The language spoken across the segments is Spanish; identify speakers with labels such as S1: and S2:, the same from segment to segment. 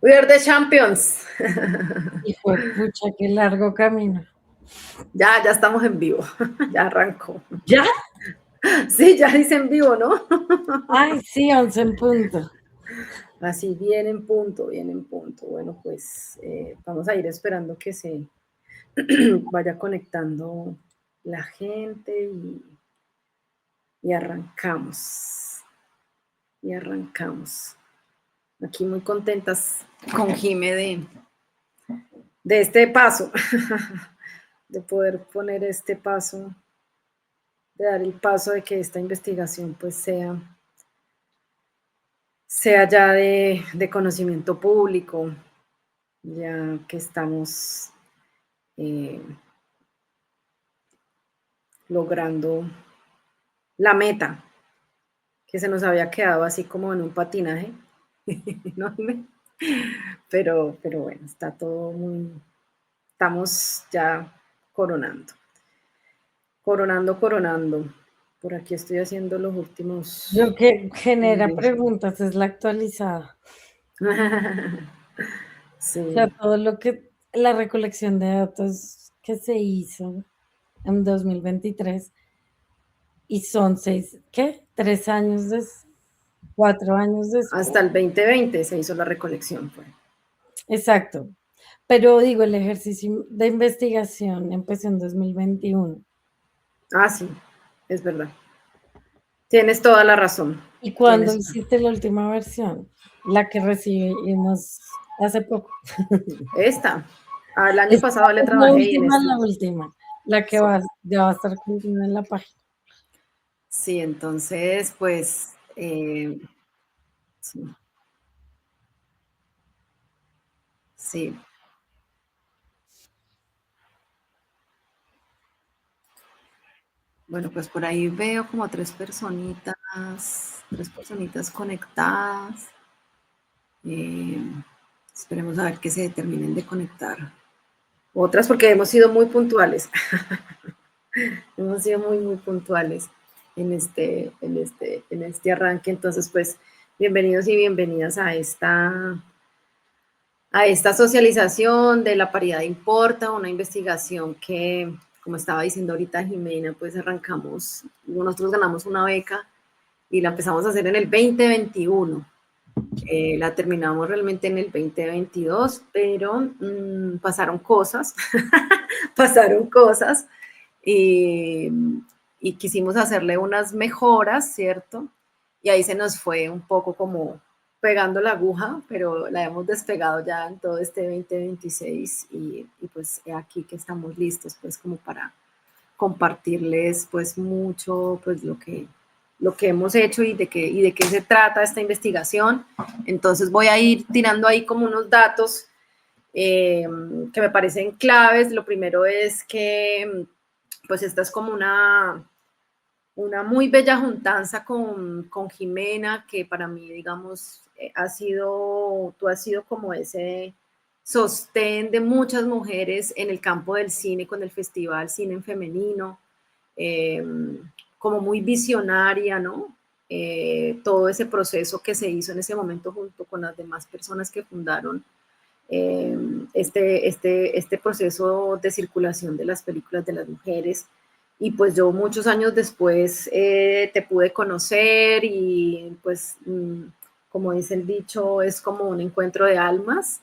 S1: We are the champions.
S2: Hijo de pucha, qué largo camino.
S1: Ya estamos en vivo. Ya arrancó.
S2: ¿Ya?
S1: Sí, ya dice en vivo, ¿no?
S2: Ay, sí, 11 en punto.
S1: Así, bien en punto, bien en punto. Bueno, pues vamos a ir esperando que se vaya conectando la gente y arrancamos. Y arrancamos. Aquí muy contentas con Jime de este paso, de poder poner este paso, de dar el paso de que esta investigación pues sea ya de conocimiento público, ya que estamos logrando la meta que se nos había quedado así como en un patinaje, ¿no? Pero bueno, está todo muy, estamos ya coronando. Coronando. Por aquí estoy haciendo los últimos
S2: Lo que genera
S1: envíos.
S2: preguntas es la actualizada. O sea,
S1: Sí,
S2: todo lo que, la recolección de datos que se hizo en 2023 y son 6, ¿qué? 3 años, 4 años
S1: hasta
S2: después.
S1: el 2020 se hizo la recolección. Fue.
S2: Exacto. Pero digo, el ejercicio de investigación empezó en 2021.
S1: Ah, sí, es verdad. Tienes toda la razón.
S2: ¿Y cuándo
S1: Tienes
S2: hiciste la última versión? La que recibimos hace poco.
S1: esta. El año
S2: Esta
S1: pasado le
S2: es la
S1: trabajé y en
S2: última,
S1: este.
S2: la última. La que
S1: Sí,
S2: ya va a estar continua en la página.
S1: sí, entonces, pues, sí, sí. Bueno, pues por ahí veo como tres personitas conectadas. Esperemos a ver que se terminen de conectar. Otras porque hemos sido muy puntuales. Hemos sido muy puntuales en este arranque. Entonces, pues, bienvenidos y bienvenidas a esta socialización de la paridad importa, una investigación que, como estaba diciendo ahorita Jimena, pues arrancamos, nosotros ganamos una beca y la empezamos a hacer en el 2021. La terminamos realmente en el 2022, pero pasaron cosas, pasaron cosas y, y quisimos hacerle unas mejoras, ¿cierto? Y ahí se nos fue un poco como pegando la aguja, pero la hemos despegado ya en todo este 2026 y pues aquí que estamos listos pues como para compartirles pues mucho pues lo que hemos hecho y de qué se trata esta investigación. Entonces voy a ir tirando ahí como unos datos que me parecen claves. Lo primero es que pues esta es como una muy bella juntanza con Jimena, que para mí, digamos, tú has sido como ese sostén de muchas mujeres en el campo del cine con el Festival Cine en Femenino, eh, como muy visionaria, ¿no? Todo ese proceso que se hizo en ese momento junto con las demás personas que fundaron este proceso de circulación de las películas de las mujeres. Y pues yo muchos años después te pude conocer y pues como dice el dicho, es como un encuentro de almas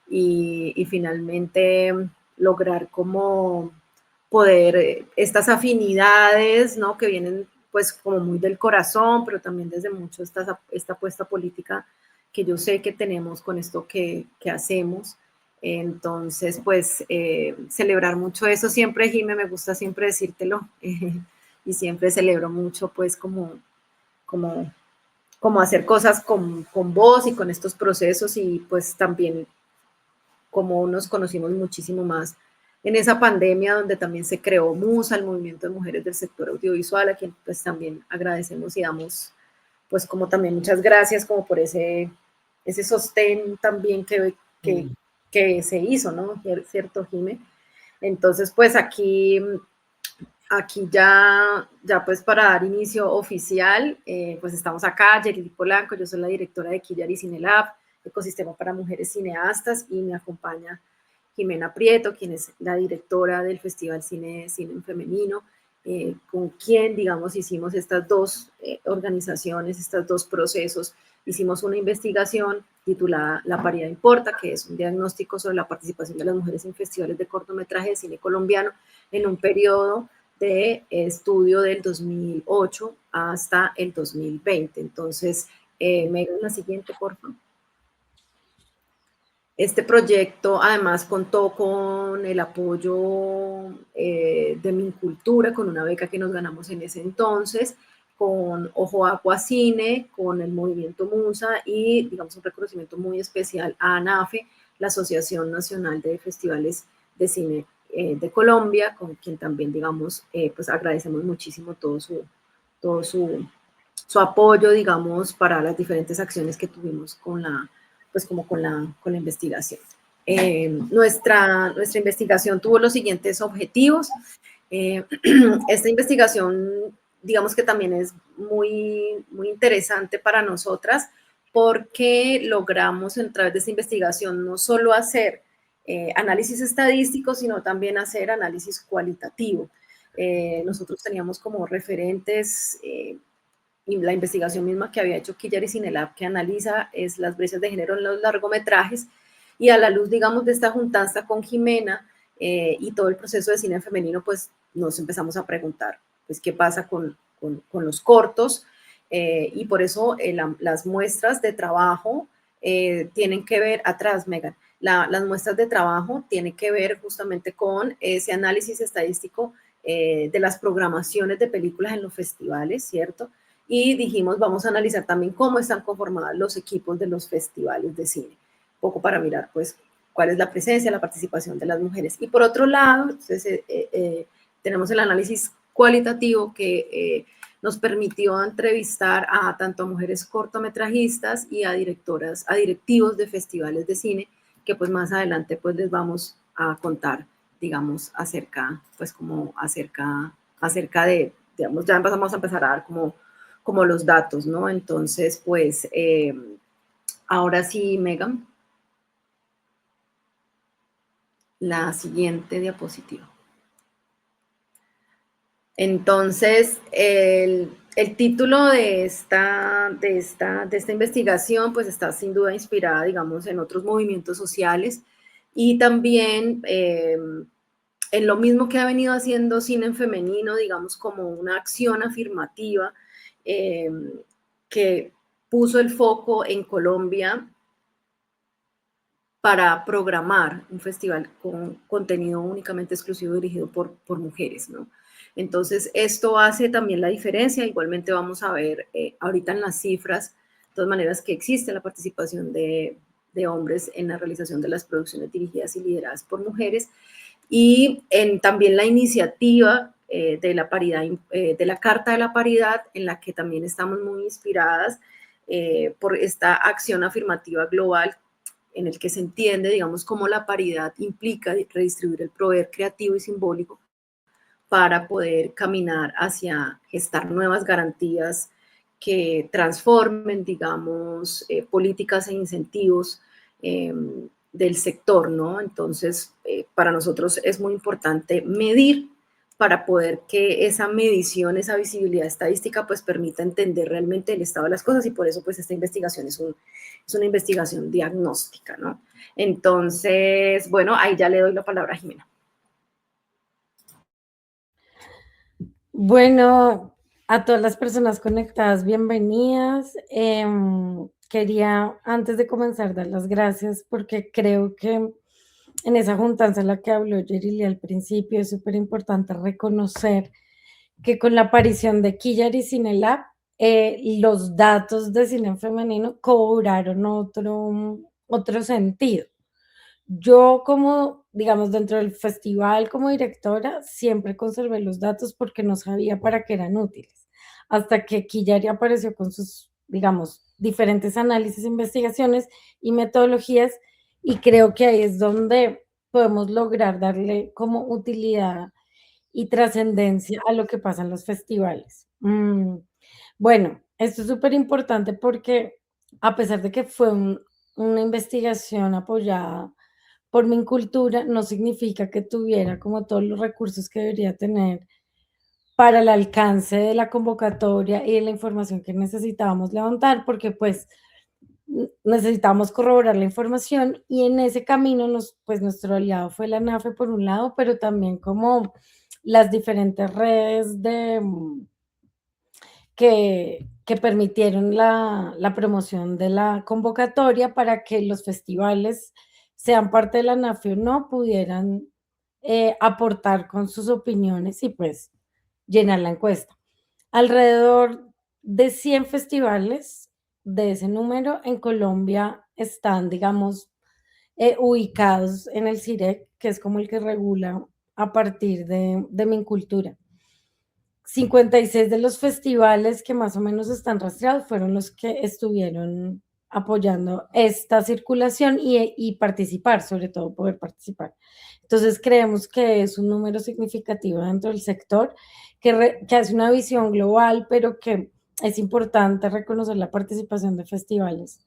S1: y finalmente lograr como poder estas afinidades, ¿no? Que vienen pues como muy del corazón, pero también desde mucho esta apuesta política que yo sé que tenemos con esto que hacemos. Entonces, pues, celebrar mucho eso siempre, Jime, me gusta siempre decírtelo, y siempre celebro mucho, pues, como, como hacer cosas con vos y con estos procesos, y pues también como nos conocimos muchísimo más en esa pandemia donde también se creó MUSA, el Movimiento de Mujeres del Sector Audiovisual, a quien pues también agradecemos y damos pues como también muchas gracias como por ese sostén también que se hizo, ¿no? ¿Cierto, Jime? Entonces, pues aquí ya pues para dar inicio oficial, pues estamos acá, Jerry Polanco, yo soy la directora de Quillar y Cinelab, ecosistema para mujeres cineastas, y me acompaña Jimena Prieto, quien es la directora del Festival Cine en Femenino, con quien, digamos, hicimos estas dos organizaciones, estos dos procesos. Hicimos una investigación titulada La paridad importa, que es un diagnóstico sobre la participación de las mujeres en festivales de cortometraje de cine colombiano en un periodo de estudio del 2008 hasta el 2020. Entonces, Megan, la siguiente, por favor. Este proyecto además contó con el apoyo de Mincultura, con una beca que nos ganamos en ese entonces, con Ojo Agua Cine, con el Movimiento Musa y, digamos, un reconocimiento muy especial a ANAFE, la Asociación Nacional de Festivales de Cine de Colombia, con quien también, digamos, pues agradecemos muchísimo todo su apoyo, digamos, para las diferentes acciones que tuvimos con la, pues como con la investigación. Nuestra investigación tuvo los siguientes objetivos. Esta investigación, digamos que también es muy interesante para nosotras, porque logramos a través de esta investigación no solo hacer análisis estadístico, sino también hacer análisis cualitativo. Nosotros teníamos como referentes y la investigación misma que había hecho Quillar y Cinelab, que analiza es las brechas de género en los largometrajes, y a la luz, digamos, de esta juntanza con Jimena y todo el proceso de cine femenino, pues nos empezamos a preguntar, pues, ¿qué pasa con los cortos? Y por eso las muestras de trabajo tienen que ver, atrás, Megan, las muestras de trabajo tienen que ver justamente con ese análisis estadístico de las programaciones de películas en los festivales, ¿cierto? Y dijimos, vamos a analizar también cómo están conformados los equipos de los festivales de cine, un poco para mirar, pues, cuál es la presencia, la participación de las mujeres. Y por otro lado, entonces, tenemos el análisis cualitativo que nos permitió entrevistar a tanto a mujeres cortometrajistas y a directoras, a directivos de festivales de cine, que pues más adelante pues les vamos a contar, digamos, acerca de, digamos, ya vamos a empezar a dar como los datos, ¿no? Entonces, pues, ahora sí, Megan, la siguiente diapositiva. Entonces, el título de esta investigación, pues, está sin duda inspirada, digamos, en otros movimientos sociales, y también en lo mismo que ha venido haciendo Cine en Femenino, digamos, como una acción afirmativa que puso el foco en Colombia para programar un festival con contenido únicamente exclusivo dirigido por mujeres, ¿no? Entonces, esto hace también la diferencia. Igualmente vamos a ver ahorita en las cifras, de todas maneras, que existe la participación de hombres en la realización de las producciones dirigidas y lideradas por mujeres, y también la iniciativa de la paridad, de la Carta de la Paridad, en la que también estamos muy inspiradas por esta acción afirmativa global, en el que se entiende, digamos, cómo la paridad implica redistribuir el poder creativo y simbólico para poder caminar hacia gestar nuevas garantías que transformen, digamos, políticas e incentivos del sector, ¿no? Entonces, para nosotros es muy importante medir para poder que esa medición, esa visibilidad estadística, pues permita entender realmente el estado de las cosas, y por eso pues esta investigación es una investigación diagnóstica, ¿no? Entonces, bueno, ahí ya le doy la palabra a Jimena.
S2: Bueno, a todas las personas conectadas, bienvenidas. Quería, antes de comenzar, dar las gracias porque creo que en esa juntanza en la que habló Yerili al principio es súper importante reconocer que con la aparición de Quillar y Cinelab, los datos de cine femenino cobraron otro sentido. Yo como, digamos, dentro del festival como directora, siempre conservé los datos porque no sabía para qué eran útiles. Hasta que Quillari apareció con sus, digamos, diferentes análisis, investigaciones y metodologías, y creo que ahí es donde podemos lograr darle como utilidad y trascendencia a lo que pasa en los festivales. Bueno, esto es súper importante porque a pesar de que fue una investigación apoyada por Mincultura no significa que tuviera como todos los recursos que debería tener para el alcance de la convocatoria y de la información que necesitábamos levantar, porque pues necesitamos corroborar la información y en ese camino pues nuestro aliado fue la NAFE por un lado, pero también como las diferentes redes que permitieron la promoción de la convocatoria para que los festivales, sean parte de la NAFE o no, pudieran aportar con sus opiniones y pues llenar la encuesta. Alrededor de 100 festivales de ese número en Colombia están, digamos, ubicados en el CIREC, que es como el que regula a partir de Mincultura. 56 de los festivales que más o menos están rastreados fueron los que estuvieron apoyando esta circulación y participar, sobre todo poder participar. Entonces creemos que es un número significativo dentro del sector que hace una visión global, pero que es importante reconocer la participación de festivales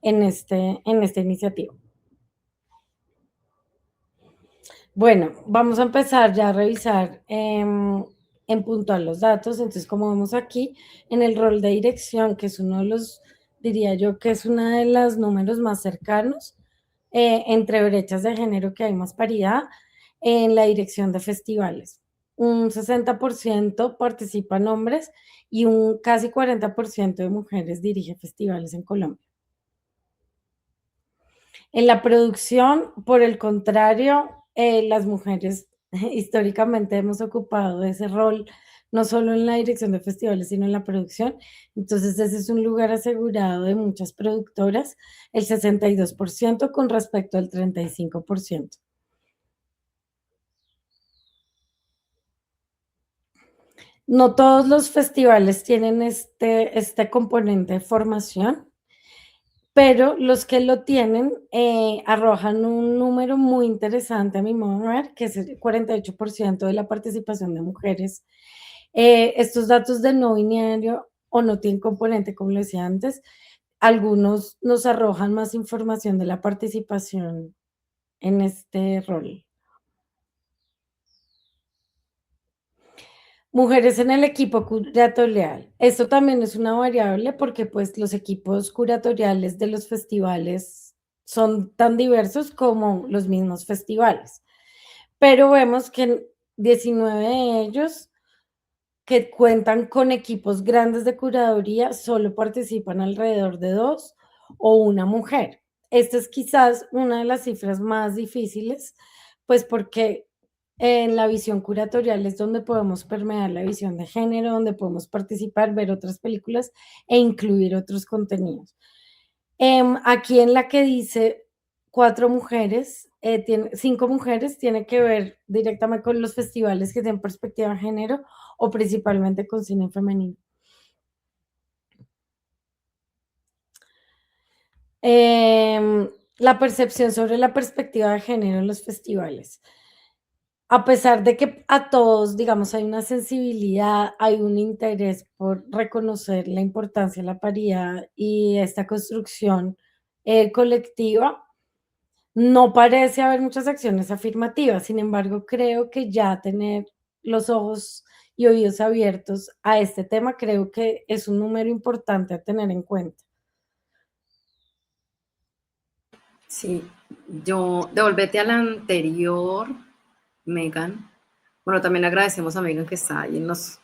S2: en esta iniciativa. Bueno, vamos a empezar ya a revisar en puntual los datos. Entonces, como vemos aquí, en el rol de dirección, que es uno de los, diría yo, que es uno de los números más cercanos, entre brechas de género que hay más paridad, en la dirección de festivales. Un 60% participan hombres y un casi 40% de mujeres dirige festivales en Colombia. En la producción, por el contrario, las mujeres históricamente hemos ocupado ese rol, no solo en la dirección de festivales, sino en la producción. Entonces, ese es un lugar asegurado de muchas productoras, el 62% con respecto al 35%. No todos los festivales tienen este componente de formación, pero los que lo tienen arrojan un número muy interesante a mi modo de ver, que es el 48% de la participación de mujeres. Estos datos de no binario o no tienen componente, como lo decía antes, algunos nos arrojan más información de la participación en este rol. Mujeres en el equipo curatorial. Esto también es una variable porque pues los equipos curatoriales de los festivales son tan diversos como los mismos festivales. Pero vemos que 19 de ellos que cuentan con equipos grandes de curaduría solo participan alrededor de 2 o una mujer. Esta es quizás una de las cifras más difíciles, pues porque en la visión curatorial es donde podemos permear la visión de género, donde podemos participar, ver otras películas e incluir otros contenidos. Aquí en la que dice 4 mujeres, 5 mujeres, tiene que ver directamente con los festivales que tienen perspectiva de género o principalmente con cine femenino. La percepción sobre la perspectiva de género en los festivales. A pesar de que a todos, digamos, hay una sensibilidad, hay un interés por reconocer la importancia de la paridad y esta construcción colectiva, no parece haber muchas acciones afirmativas. Sin embargo, creo que ya tener los ojos y oídos abiertos a este tema, creo que es un número importante a tener en cuenta.
S1: Sí, yo devolvete a la anterior, Megan. Bueno, también agradecemos a Megan que está ahí en los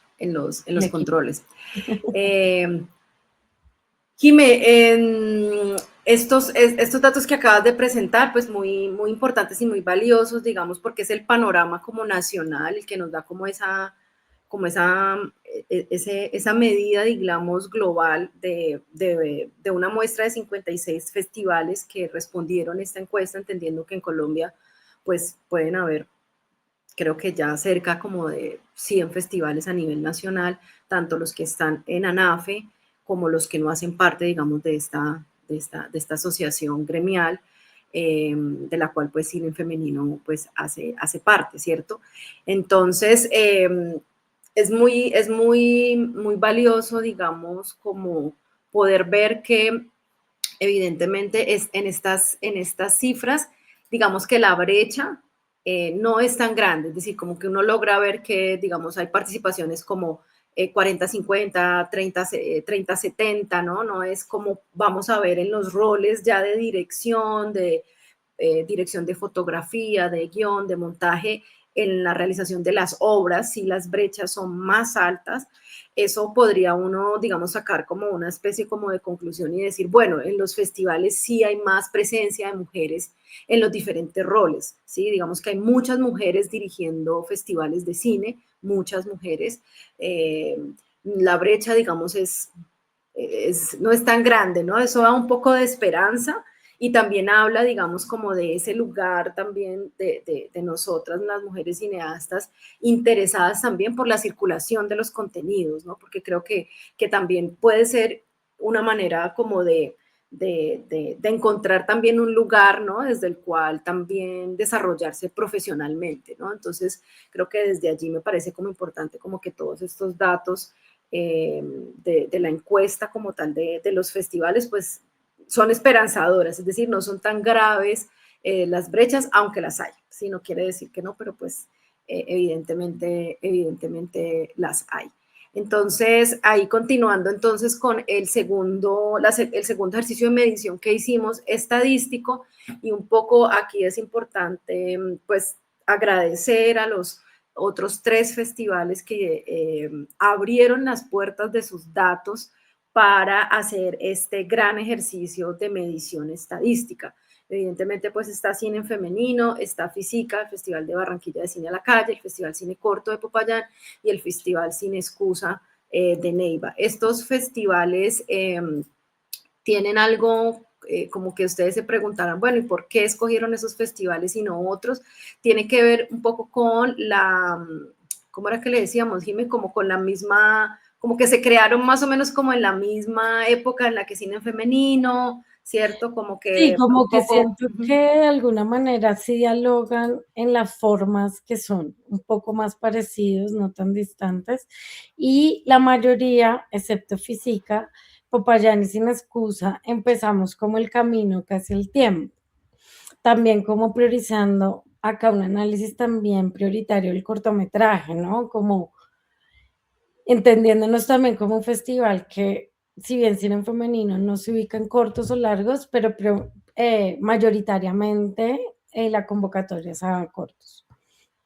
S1: controles. Jime, estos datos que acabas de presentar, pues muy, muy importantes y muy valiosos, digamos, porque es el panorama como nacional el que nos da esa medida, digamos, global de una muestra de 56 festivales que respondieron esta encuesta, entendiendo que en Colombia, pues pueden haber, creo que ya cerca como de 100 festivales a nivel nacional, tanto los que están en ANAFE como los que no hacen parte, digamos, de esta asociación gremial, de la cual pues Cine Femenino pues hace parte, ¿cierto? Entonces, es muy valioso, digamos, como poder ver que evidentemente en estas cifras, digamos que la brecha no es tan grande, es decir, como que uno logra ver que, digamos, hay participaciones como 40-50, 30-70, ¿no? No es como vamos a ver en los roles ya de dirección de fotografía, de guión, de montaje, en la realización de las obras, si las brechas son más altas, eso podría uno, digamos, sacar como una especie como de conclusión y decir, bueno, en los festivales sí hay más presencia de mujeres en los diferentes roles, ¿sí? Digamos que hay muchas mujeres dirigiendo festivales de cine, muchas mujeres. La brecha, digamos, no es tan grande, ¿no? Eso da un poco de esperanza y también habla, digamos, como de ese lugar también de nosotras, las mujeres cineastas, interesadas también por la circulación de los contenidos, ¿no? Porque creo que también puede ser una manera como de encontrar también un lugar, ¿no? Desde el cual también desarrollarse profesionalmente, ¿no? Entonces, creo que desde allí me parece como importante como que todos estos datos de la encuesta como tal de los festivales, pues son esperanzadoras, es decir, no son tan graves las brechas, aunque las hay. Sí, no quiere decir que no, pero pues evidentemente las hay. Entonces, ahí continuando entonces con el segundo ejercicio de medición que hicimos, estadístico, y un poco aquí es importante pues agradecer a los otros 3 festivales que abrieron las puertas de sus datos para hacer este gran ejercicio de medición estadística. Evidentemente, pues está Cine en Femenino, está Física, el Festival de Barranquilla de Cine a la Calle, el Festival Cine Corto de Popayán y el Festival Cine Excusa de Neiva. Estos festivales tienen algo como que ustedes se preguntaran, bueno, ¿y por qué escogieron esos festivales y no otros? Tiene que ver un poco con ¿cómo era que le decíamos, Jimé? Como con la misma, como que se crearon más o menos como en la misma época en la que cine femenino, ¿cierto? Como
S2: Sí,
S1: que
S2: como
S1: un
S2: que
S1: poco...
S2: siento que de alguna manera sí dialogan en las formas que son un poco más parecidos, no tan distantes, y la mayoría, excepto Física, Popayán y Sin Excusa, empezamos como el camino casi el tiempo. También como priorizando acá un análisis también prioritario del cortometraje, ¿no? Como entendiéndonos también como un festival que, si bien cine en femenino no se ubica en cortos o largos, pero mayoritariamente la convocatoria es a cortos.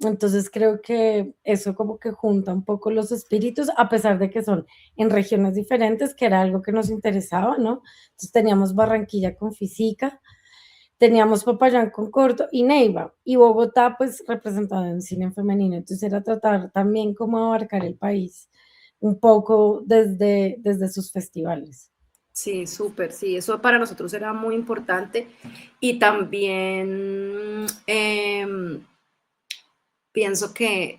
S2: Entonces creo que eso como que junta un poco los espíritus, a pesar de que son en regiones diferentes, que era algo que nos interesaba, ¿no? Entonces teníamos Barranquilla con Física, teníamos Popayán con corto y Neiva, y Bogotá pues representado en cine en femenino. Entonces era tratar también cómo abarcar el país un poco desde sus festivales.
S1: Sí, súper, sí, eso para nosotros era muy importante y también pienso que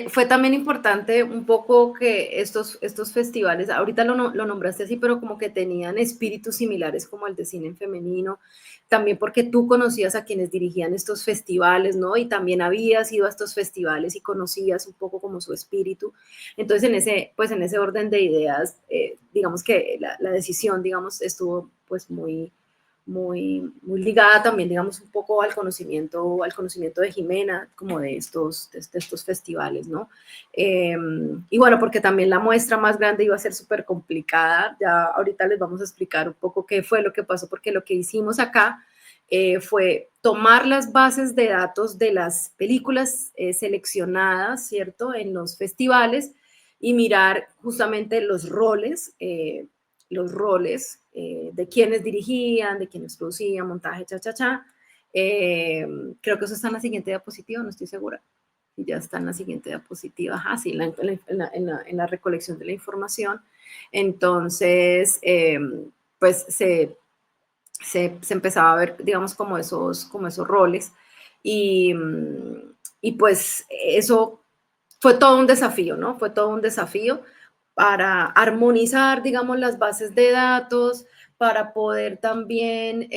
S1: fue también importante un poco que estos festivales, ahorita lo nombraste así, pero como que tenían espíritus similares como el de cine en femenino, también porque tú conocías a quienes dirigían estos festivales, ¿no? Y también habías ido a estos festivales y conocías un poco como su espíritu. Entonces, pues en ese orden de ideas, digamos que la decisión, digamos, estuvo pues muy ligada también, digamos, un poco al conocimiento de Jimena, como de estos festivales, ¿no? Y bueno, porque también la muestra más grande iba a ser súper complicada, ya ahorita les vamos a explicar un poco qué fue lo que pasó, porque lo que hicimos acá fue tomar las bases de datos de las películas seleccionadas, ¿cierto?, en los festivales y mirar justamente los roles de quienes dirigían, de quienes producían, montaje, cha. Creo que eso está en la siguiente diapositiva, no estoy segura. Y ya está en la siguiente diapositiva, ajá, sí, en la recolección de la información. Entonces, pues se empezaba a ver, digamos, como esos roles. Y, y pues eso fue todo un desafío, ¿no? Fue todo un desafío para armonizar, digamos, las bases de datos, para poder también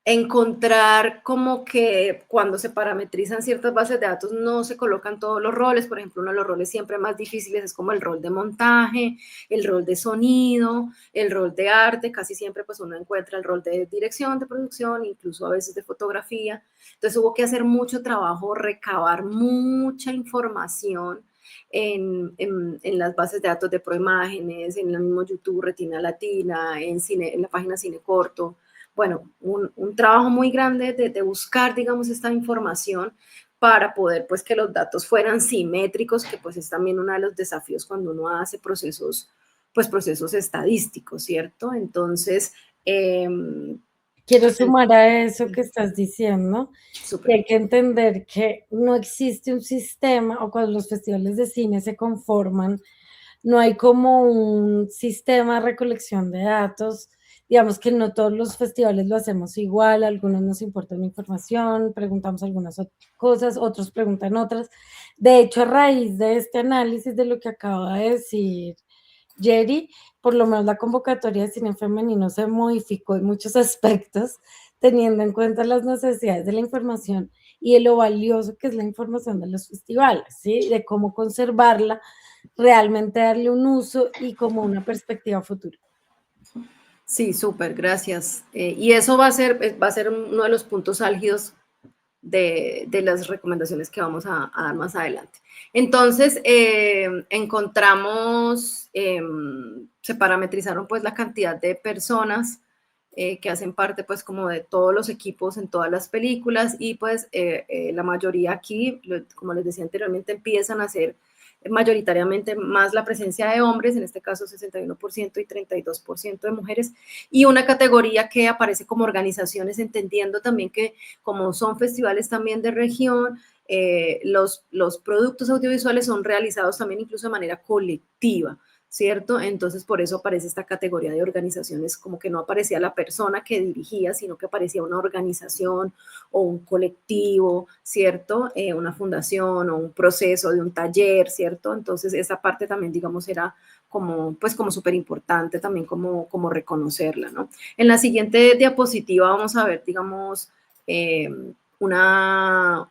S1: encontrar como que cuando se parametrizan ciertas bases de datos no se colocan todos los roles. Por ejemplo, uno de los roles siempre más difíciles es como el rol de montaje, el rol de sonido, el rol de arte. Casi siempre pues uno encuentra el rol de dirección, de producción, incluso a veces de fotografía. Entonces hubo que hacer mucho trabajo, recabar mucha información en las bases de datos de Proimágenes, en el mismo YouTube Retina Latina, en la página Cine Corto. Bueno, un trabajo muy grande de buscar, digamos, esta información para poder, pues, que los datos fueran simétricos, que pues es también uno de los desafíos cuando uno hace procesos, pues, procesos estadísticos, ¿cierto? Entonces,
S2: Quiero sumar a eso que estás diciendo, que
S1: súper.
S2: hay que entender que no existe un sistema, o cuando los festivales de cine se conforman, no hay como un sistema de recolección de datos. Digamos que no todos los festivales lo hacemos igual, algunos nos importa una información, preguntamos algunas cosas, otros preguntan otras. De hecho, a raíz de este análisis de lo que acaba de decir Jerry, por lo menos la convocatoria de cine femenino se modificó en muchos aspectos, teniendo en cuenta las necesidades de la información y de lo valioso que es la información de los festivales, ¿sí? De cómo conservarla, realmente darle un uso y como una perspectiva futura.
S1: Sí, súper, gracias. Y eso va a ser uno de los puntos álgidos de las recomendaciones que vamos a dar más adelante. Entonces, encontramos, se parametrizaron pues la cantidad de personas que hacen parte pues como de todos los equipos en todas las películas y pues la mayoría aquí, como les decía anteriormente, empiezan a ser mayoritariamente más la presencia de hombres, en este caso 61% y 32% de mujeres, y una categoría que aparece como organizaciones, entendiendo también que como son festivales también de región, los productos audiovisuales son realizados también incluso de manera colectiva, ¿cierto? Entonces por eso aparece esta categoría de organizaciones, como que no aparecía la persona que dirigía, sino que aparecía una organización o un colectivo, ¿cierto? Una fundación o un proceso de un taller, ¿cierto? Entonces esa parte también, digamos, era como, pues como súper importante también como reconocerla, ¿no? En la siguiente diapositiva vamos a ver, digamos, una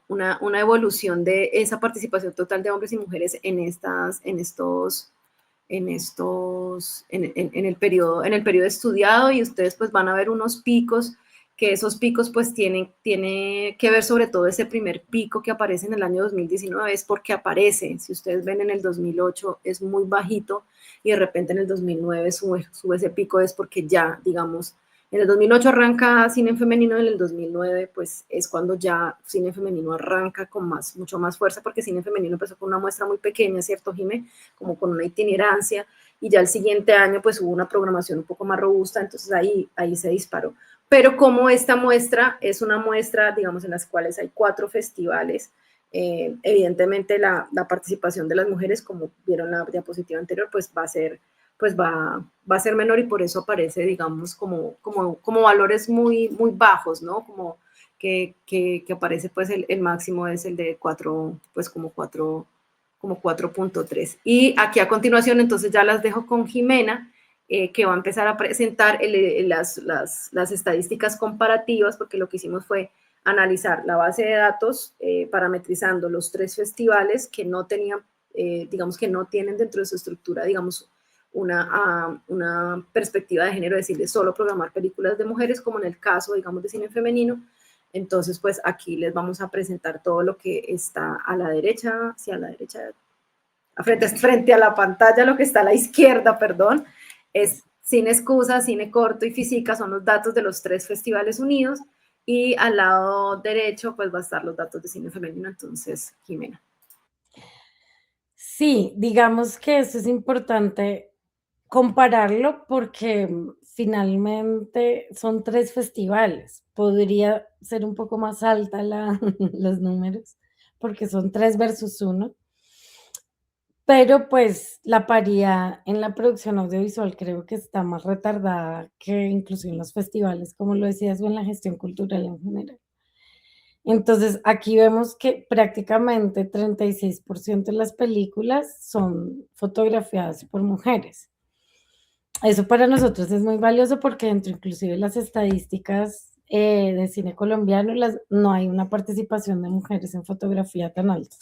S1: evolución de esa participación total de hombres y mujeres en el periodo estudiado, y ustedes pues van a ver unos picos, que esos picos pues tiene que ver sobre todo ese primer pico que aparece en el año 2019, es porque aparece, si ustedes ven en el 2008 es muy bajito y de repente en el 2009 sube ese pico, es porque ya, digamos, en el 2008 arranca cine femenino, en el 2009 pues es cuando ya cine femenino arranca con mucho más fuerza, porque cine femenino empezó con una muestra muy pequeña, ¿cierto, Jimé? Como con una itinerancia, y ya el siguiente año pues hubo una programación un poco más robusta, entonces ahí se disparó. Pero como esta muestra es una muestra, digamos, en las cuales hay 4 festivales, evidentemente la participación de las mujeres, como vieron la diapositiva anterior, pues va a ser va a ser menor, y por eso aparece, digamos, como valores muy, muy bajos, ¿no? Como que aparece, pues el máximo es el de 4, pues como 4.3. Y aquí a continuación, entonces ya las dejo con Jimena, que va a empezar a presentar las estadísticas comparativas, porque lo que hicimos fue analizar la base de datos, parametrizando los 3 festivales que no tenían, digamos que no tienen dentro de su estructura, digamos, una perspectiva de género, decirle solo programar películas de mujeres, como en el caso, digamos, de cine femenino. Entonces, pues aquí les vamos a presentar todo lo que está a la derecha, sí, a la derecha, frente a la pantalla, lo que está a la izquierda, perdón, es Cine Excusa, Cine Corto y Física, son los datos de los 3 festivales unidos, y al lado derecho, pues va a estar los datos de cine femenino. Entonces, Jimena.
S2: Sí, digamos que eso es importante compararlo porque finalmente son 3 festivales. Podría ser un poco más alta los números, porque son 3 versus 1. Pero pues la paridad en la producción audiovisual creo que está más retardada que incluso en los festivales, como lo decías, o en la gestión cultural en general. Entonces, aquí vemos que prácticamente 36% de las películas son fotografiadas por mujeres. Eso para nosotros es muy valioso porque dentro inclusive las estadísticas de cine colombiano, no hay una participación de mujeres en fotografía tan alta.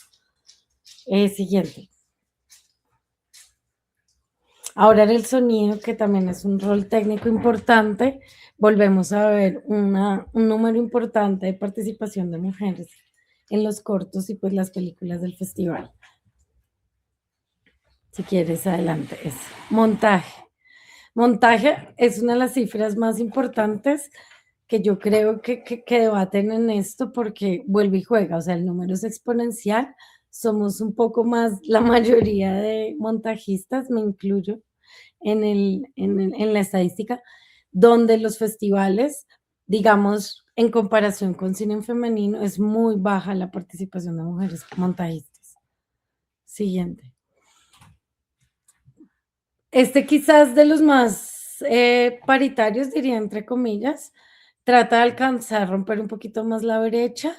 S2: Siguiente. Ahora en el sonido, que también es un rol técnico importante, volvemos a ver un número importante de participación de mujeres en los cortos y pues las películas del festival. Si quieres, adelante. Es montaje. Montaje es una de las cifras más importantes que yo creo que debaten en esto porque vuelve y juega, o sea, el número es exponencial, somos un poco más la mayoría de montajistas, me incluyo en la estadística, donde los festivales, digamos, en comparación con cine en femenino, es muy baja la participación de mujeres montajistas. Siguiente. Quizás de los más paritarios, diría entre comillas, trata de alcanzar, romper un poquito más la brecha,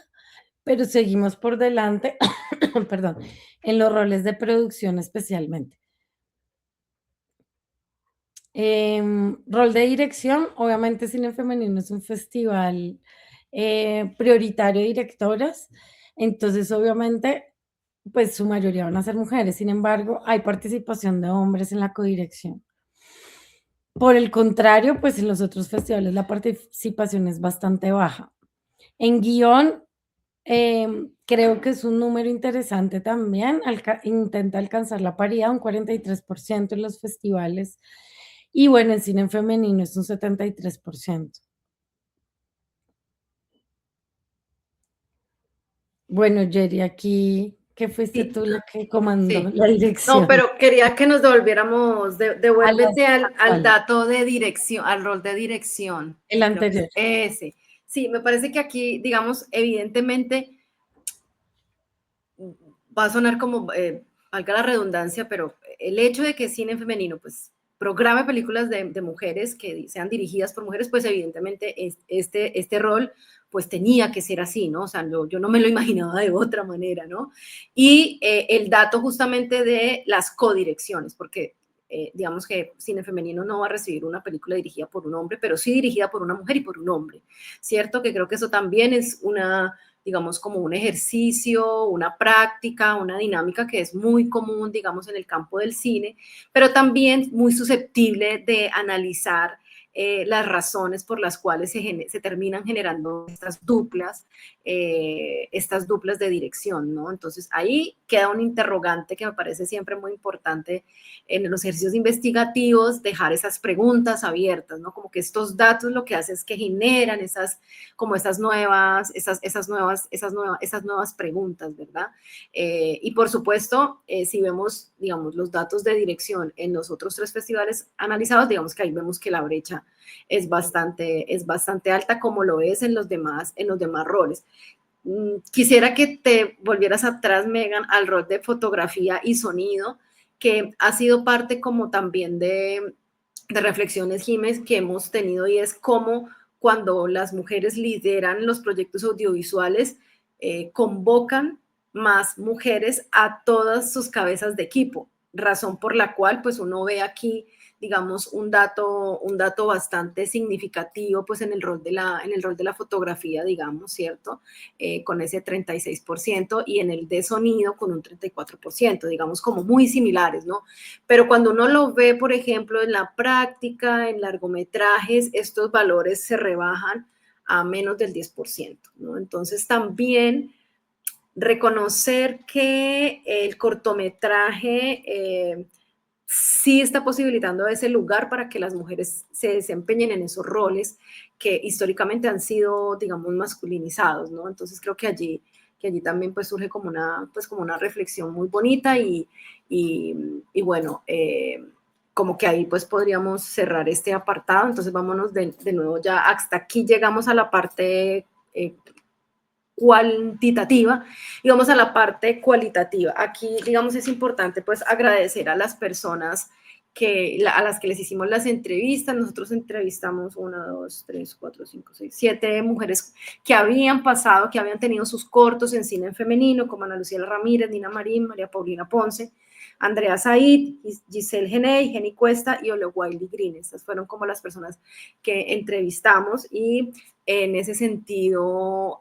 S2: pero seguimos por delante, perdón, en los roles de producción especialmente. Rol de dirección, obviamente Cine Femenino es un festival prioritario de directoras, entonces obviamente pues su mayoría van a ser mujeres, sin embargo hay participación de hombres en la codirección. Por el contrario, pues en los otros festivales la participación es bastante baja. En guión, creo que es un número interesante también, intenta alcanzar la paridad, un 43% en los festivales, y bueno, en cine en femenino es un 73%. Bueno, Jerry, aquí, ¿qué fuiste
S1: Sí,
S2: tú la que comandó
S1: sí.
S2: la
S1: No,
S2: dirección?
S1: pero quería que nos devolviéramos,
S2: A
S1: devuélvete al
S2: ¿cuál?
S1: dato de dirección, al rol de dirección,
S2: El
S1: que creo que es
S2: anterior.
S1: ese. Sí, me parece que aquí, digamos, evidentemente va a sonar como, valga la redundancia, pero el hecho de que cine femenino, pues, programe películas de mujeres que sean dirigidas por mujeres, pues evidentemente este rol pues tenía que ser así, ¿no? O sea, yo no me lo imaginaba de otra manera, ¿no? Y el dato justamente de las codirecciones, porque digamos que cine femenino no va a recibir una película dirigida por un hombre, pero sí dirigida por una mujer y por un hombre, ¿cierto? Que creo que eso también es una, digamos, como un ejercicio, una práctica, una dinámica que es muy común, digamos, en el campo del cine, pero también muy susceptible de analizar las razones por las cuales se terminan generando estas duplas de dirección, ¿no? Entonces ahí queda un interrogante que me parece siempre muy importante en los ejercicios investigativos, dejar esas preguntas abiertas, ¿no? Como que estos datos lo que hacen es que generan como esas nuevas preguntas, ¿verdad? Y por supuesto, si vemos, digamos, los datos de dirección en los otros 3 festivales analizados, digamos que ahí vemos que la brecha es bastante alta, como lo es en los demás roles. Quisiera que te volvieras atrás, Megan, al rol de fotografía y sonido, que ha sido parte como también de reflexiones, Jiménez, que hemos tenido, y es cómo cuando las mujeres lideran los proyectos audiovisuales, convocan más mujeres a todas sus cabezas de equipo, razón por la cual pues uno ve aquí, digamos, un dato bastante significativo pues en el rol de la fotografía, digamos, ¿cierto? Con ese 36% y en el de sonido con un 34%, digamos, como muy similares, ¿no? Pero cuando uno lo ve, por ejemplo, en la práctica, en largometrajes, estos valores se rebajan a menos del 10%, ¿no? Entonces también reconocer que el cortometraje sí está posibilitando ese lugar para que las mujeres se desempeñen en esos roles que históricamente han sido, digamos, masculinizados, ¿no? Entonces creo que allí también pues surge como una reflexión muy bonita y bueno, como que ahí pues podríamos cerrar este apartado. Entonces vámonos de nuevo ya, hasta aquí llegamos a la parte cuantitativa y vamos a la parte cualitativa. Aquí, digamos, es importante pues agradecer a las personas a las que les hicimos las entrevistas. Nosotros entrevistamos 1, 2, 3, 4, 5, 6, 7 mujeres que habían pasado, que habían tenido sus cortos en cine femenino, como Ana Lucía Ramírez, Nina Marín, María Paulina Ponce, Andrea Said, Giselle Geney, Jenny Cuesta y Ole Wiley Green. Estas fueron como las personas que entrevistamos y en ese sentido,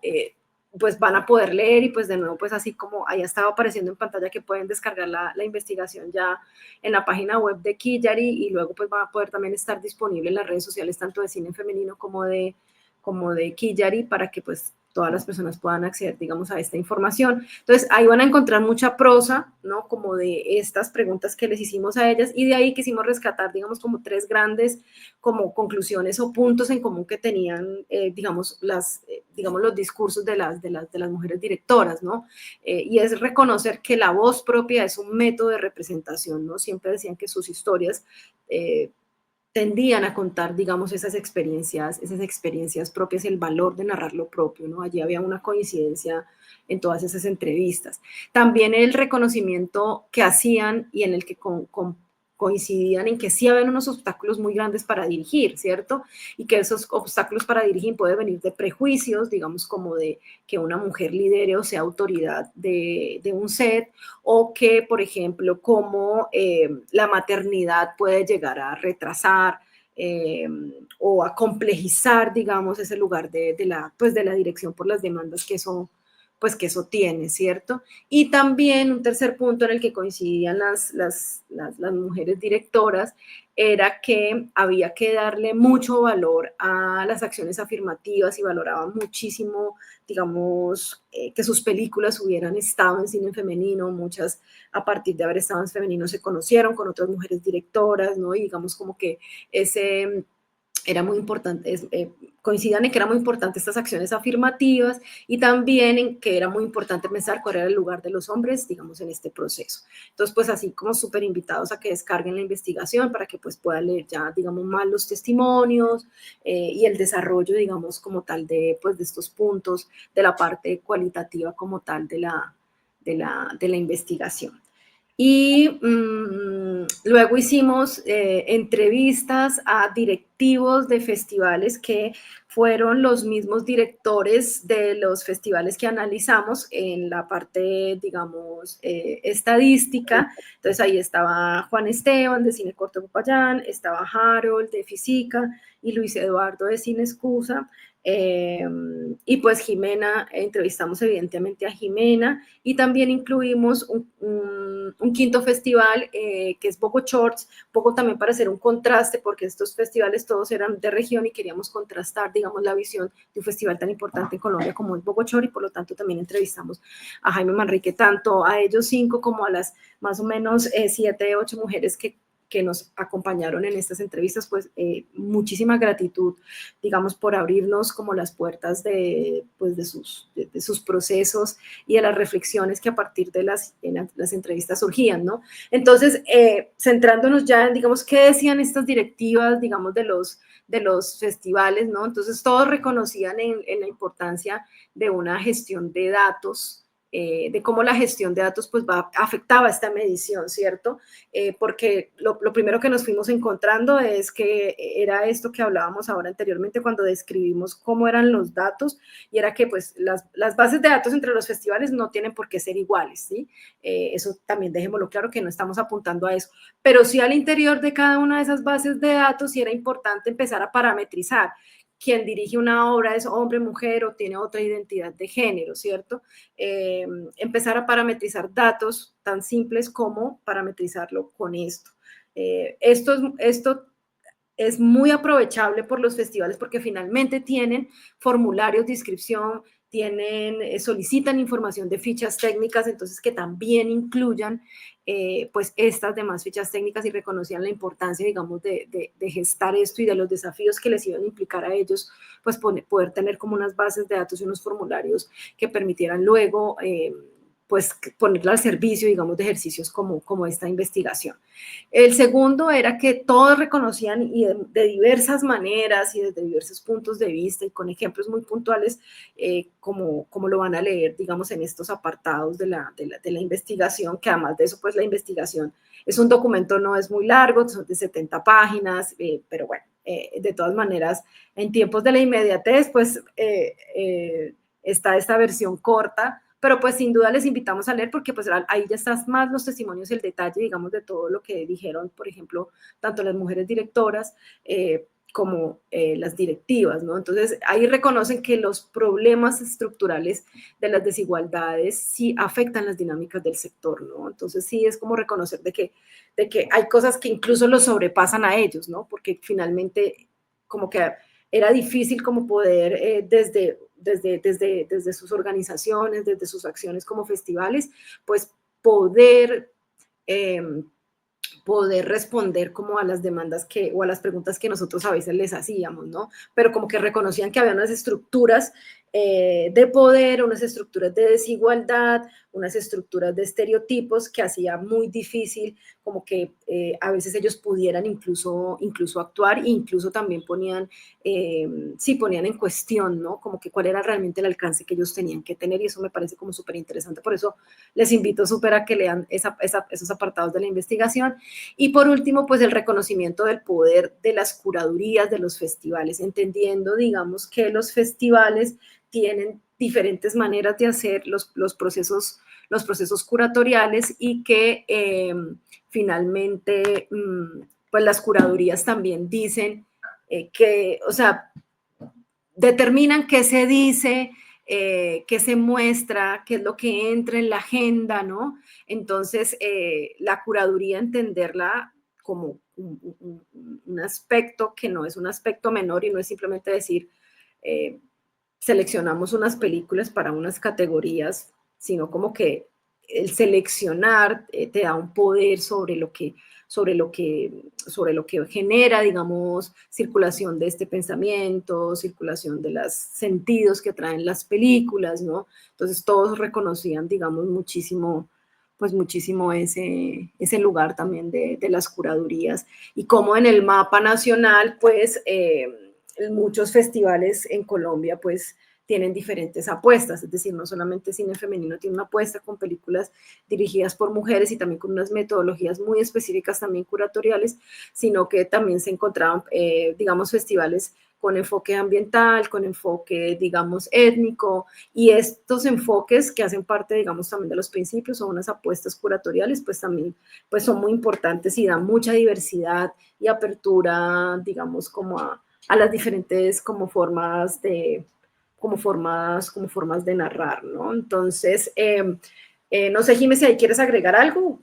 S1: pues van a poder leer y pues de nuevo, pues así como ahí estaba apareciendo en pantalla que pueden descargar la investigación ya en la página web de Quillary y luego pues va a poder también estar disponible en las redes sociales tanto de Cine Femenino como de Quillary para que pues todas las personas puedan acceder, digamos, a esta información. Entonces, ahí van a encontrar mucha prosa, ¿no? Como de estas preguntas que les hicimos a ellas y de ahí quisimos rescatar, digamos, como 3 grandes como conclusiones o puntos en común que tenían, digamos, digamos, los discursos de las mujeres directoras, ¿no? Y es reconocer que la voz propia es un método de representación, ¿no? Siempre decían que sus historias tendían a contar, digamos, esas experiencias propias, el valor de narrar lo propio, ¿no? Allí había una coincidencia en todas esas entrevistas. También el reconocimiento que hacían y en el que coincidían en que sí había unos obstáculos muy grandes para dirigir, ¿cierto? Y que esos obstáculos para dirigir pueden venir de prejuicios, digamos, como de que una mujer lidere o sea autoridad de un set, o que, por ejemplo, cómo la maternidad puede llegar a retrasar o a complejizar, digamos, ese lugar de la dirección por las demandas que eso tiene, ¿cierto? Y también un tercer punto en el que coincidían las mujeres directoras era que había que darle mucho valor a las acciones afirmativas y valoraban muchísimo, digamos, que sus películas hubieran estado en cine femenino, muchas a partir de haber estado en femenino se conocieron con otras mujeres directoras, ¿no? Y digamos como que ese era muy importante, coincidían en que era muy importante estas acciones afirmativas y también en que era muy importante pensar cuál era el lugar de los hombres, digamos, en este proceso. Entonces, pues así como súper invitados a que descarguen la investigación para que pues puedan leer ya, digamos, más los testimonios y el desarrollo, digamos, como tal de, pues, de estos puntos de la parte cualitativa como tal de la investigación. Y luego hicimos entrevistas a directivos de festivales que fueron los mismos directores de los festivales que analizamos en la parte, digamos, estadística. Entonces ahí estaba Juan Esteban de Cine Corto Popayán, estaba Harold de Física y Luis Eduardo de Cine Excusa. Y pues Jimena, entrevistamos evidentemente a Jimena y también incluimos un quinto festival que es Bogo Shorts, poco también para hacer un contraste porque estos festivales todos eran de región y queríamos contrastar, digamos, la visión de un festival tan importante en Colombia como es Bogo Shorts y por lo tanto también entrevistamos a Jaime Manrique, tanto a ellos 5 como a las más o menos 7, 8 mujeres que nos acompañaron en estas entrevistas, pues muchísima gratitud, digamos, por abrirnos como las puertas pues, de sus procesos y de las reflexiones que a partir de las entrevistas surgían, ¿no? Entonces, centrándonos ya en, digamos, qué decían estas directivas, digamos, de los festivales, ¿no? Entonces, todos reconocían en la importancia de una gestión de datos, de cómo la gestión de datos pues afectaba esta medición, ¿cierto? Porque lo primero que nos fuimos encontrando es que era esto que hablábamos ahora anteriormente cuando describimos cómo eran los datos y era que pues las bases de datos entre los festivales no tienen por qué ser iguales, ¿sí? Eso también dejémoslo claro que no estamos apuntando a eso, pero sí al interior de cada una de esas bases de datos sí era importante empezar a parametrizar quien dirige una obra es hombre, mujer o tiene otra identidad de género, ¿cierto? Empezar a parametrizar datos tan simples como parametrizarlo con esto. Esto es muy aprovechable por los festivales porque finalmente tienen formularios de inscripción, solicitan información de fichas técnicas, entonces que también incluyan pues estas demás fichas técnicas y reconocían la importancia, digamos, de gestar esto y de los desafíos que les iban a implicar a ellos, pues poder tener como unas bases de datos y unos formularios que permitieran luego pues ponerla al servicio, digamos, de ejercicios como esta investigación. El segundo era que todos reconocían y de diversas maneras y desde diversos puntos de vista y con ejemplos muy puntuales, como lo van a leer, digamos, en estos apartados de la investigación, que además de eso, pues la investigación es un documento, no es muy largo, son de 70 páginas, pero bueno, de todas maneras, en tiempos de la inmediatez, pues está esta versión corta pero pues sin duda les invitamos a leer porque pues ahí ya están más los testimonios y el detalle, digamos, de todo lo que dijeron, por ejemplo, tanto las mujeres directoras como las directivas, ¿no? Entonces ahí reconocen que los problemas estructurales de las desigualdades sí afectan las dinámicas del sector, ¿no? Entonces sí es como reconocer de que hay cosas que incluso los sobrepasan a ellos, ¿no? Porque finalmente como que era difícil como poder desde sus organizaciones, desde sus acciones como festivales, pues poder poder responder como a las demandas o a las preguntas que nosotros a veces les hacíamos, ¿no? Pero como que reconocían que había unas estructuras de poder, unas estructuras de desigualdad, unas estructuras de estereotipos que hacía muy difícil como que a veces ellos pudieran incluso actuar e incluso también ponían en cuestión, ¿no? Como que cuál era realmente el alcance que ellos tenían que tener y eso me parece como súper interesante. Por eso les invito súper a que lean esos apartados de la investigación. Y por último, pues el reconocimiento del poder de las curadurías de los festivales, entendiendo, digamos, que los festivales tienen diferentes maneras de hacer los procesos curatoriales y que finalmente, pues las curadurías también dicen que, o sea, determinan qué se dice, qué se muestra, qué es lo que entra en la agenda, ¿no? Entonces, la curaduría, entenderla como un aspecto que no es un aspecto menor y no es simplemente decir, seleccionamos unas películas para unas categorías, sino como que el seleccionar te da un poder sobre lo que genera, digamos, circulación de este pensamiento, circulación de los sentidos que traen las películas, ¿no? Entonces todos reconocían, digamos, muchísimo ese lugar también de las curadurías y como en el mapa nacional, pues muchos festivales en Colombia, pues tienen diferentes apuestas, es decir, no solamente cine femenino tiene una apuesta con películas dirigidas por mujeres y también con unas metodologías muy específicas también curatoriales, sino que también se encontraban, digamos, festivales con enfoque ambiental, con enfoque, digamos, étnico, y estos enfoques que hacen parte, digamos, también de los principios o unas apuestas curatoriales, pues también pues son muy importantes y dan mucha diversidad y apertura, digamos, como a las diferentes como formas de narrar, ¿no? Entonces, no sé, Jimé, si ahí quieres agregar algo.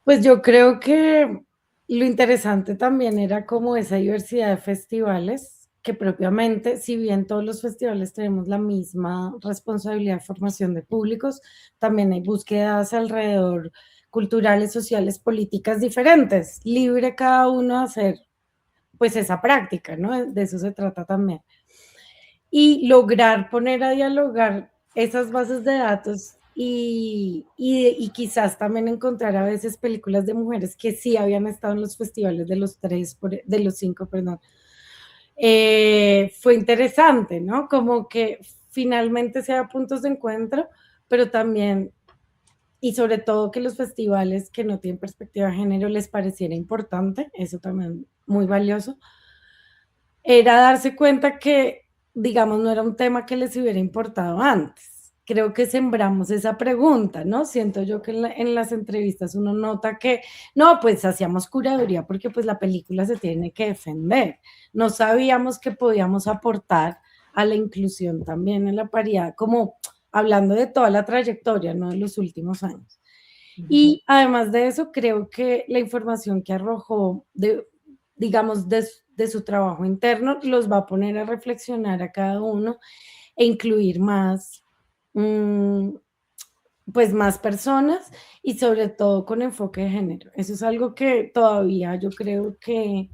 S2: Pues yo creo que lo interesante también era como esa diversidad de festivales, que propiamente, si bien todos los festivales tenemos la misma responsabilidad de formación de públicos, también hay búsquedas alrededor culturales, sociales, políticas diferentes, libre cada uno a hacer pues esa práctica, ¿no? De eso se trata también. Y lograr poner a dialogar esas bases de datos y quizás también encontrar a veces películas de mujeres que sí habían estado en los festivales de los cinco, perdón. Fue interesante, ¿no? Como que finalmente se da puntos de encuentro, pero también, y sobre todo que los festivales que no tienen perspectiva de género les pareciera importante, eso también muy valioso, era darse cuenta que, digamos, no era un tema que les hubiera importado antes. Creo que sembramos esa pregunta, ¿no? Siento yo que en las entrevistas uno nota que, no, pues hacíamos curaduría porque pues la película se tiene que defender. No sabíamos que podíamos aportar a la inclusión también en la paridad, como hablando de toda la trayectoria, ¿no? De los últimos años. Y además de eso, creo que la información que arrojó, digamos, de su trabajo interno, los va a poner a reflexionar a cada uno e incluir más, pues más personas y sobre todo con enfoque de género. Eso es algo que todavía yo creo que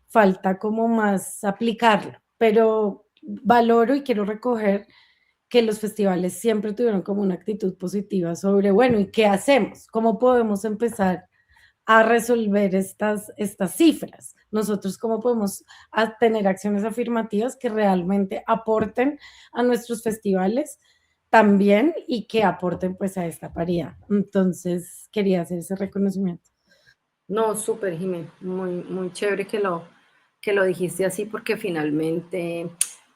S2: falta como más aplicarlo, pero valoro y quiero recoger que los festivales siempre tuvieron como una actitud positiva sobre, bueno, ¿y qué hacemos? ¿Cómo podemos empezar a resolver estas cifras? Nosotros cómo podemos tener acciones afirmativas que realmente aporten a nuestros festivales también y que aporten pues a esta paridad. Entonces quería hacer ese reconocimiento.
S1: No, súper, Jimé, muy, muy chévere que lo dijiste así porque finalmente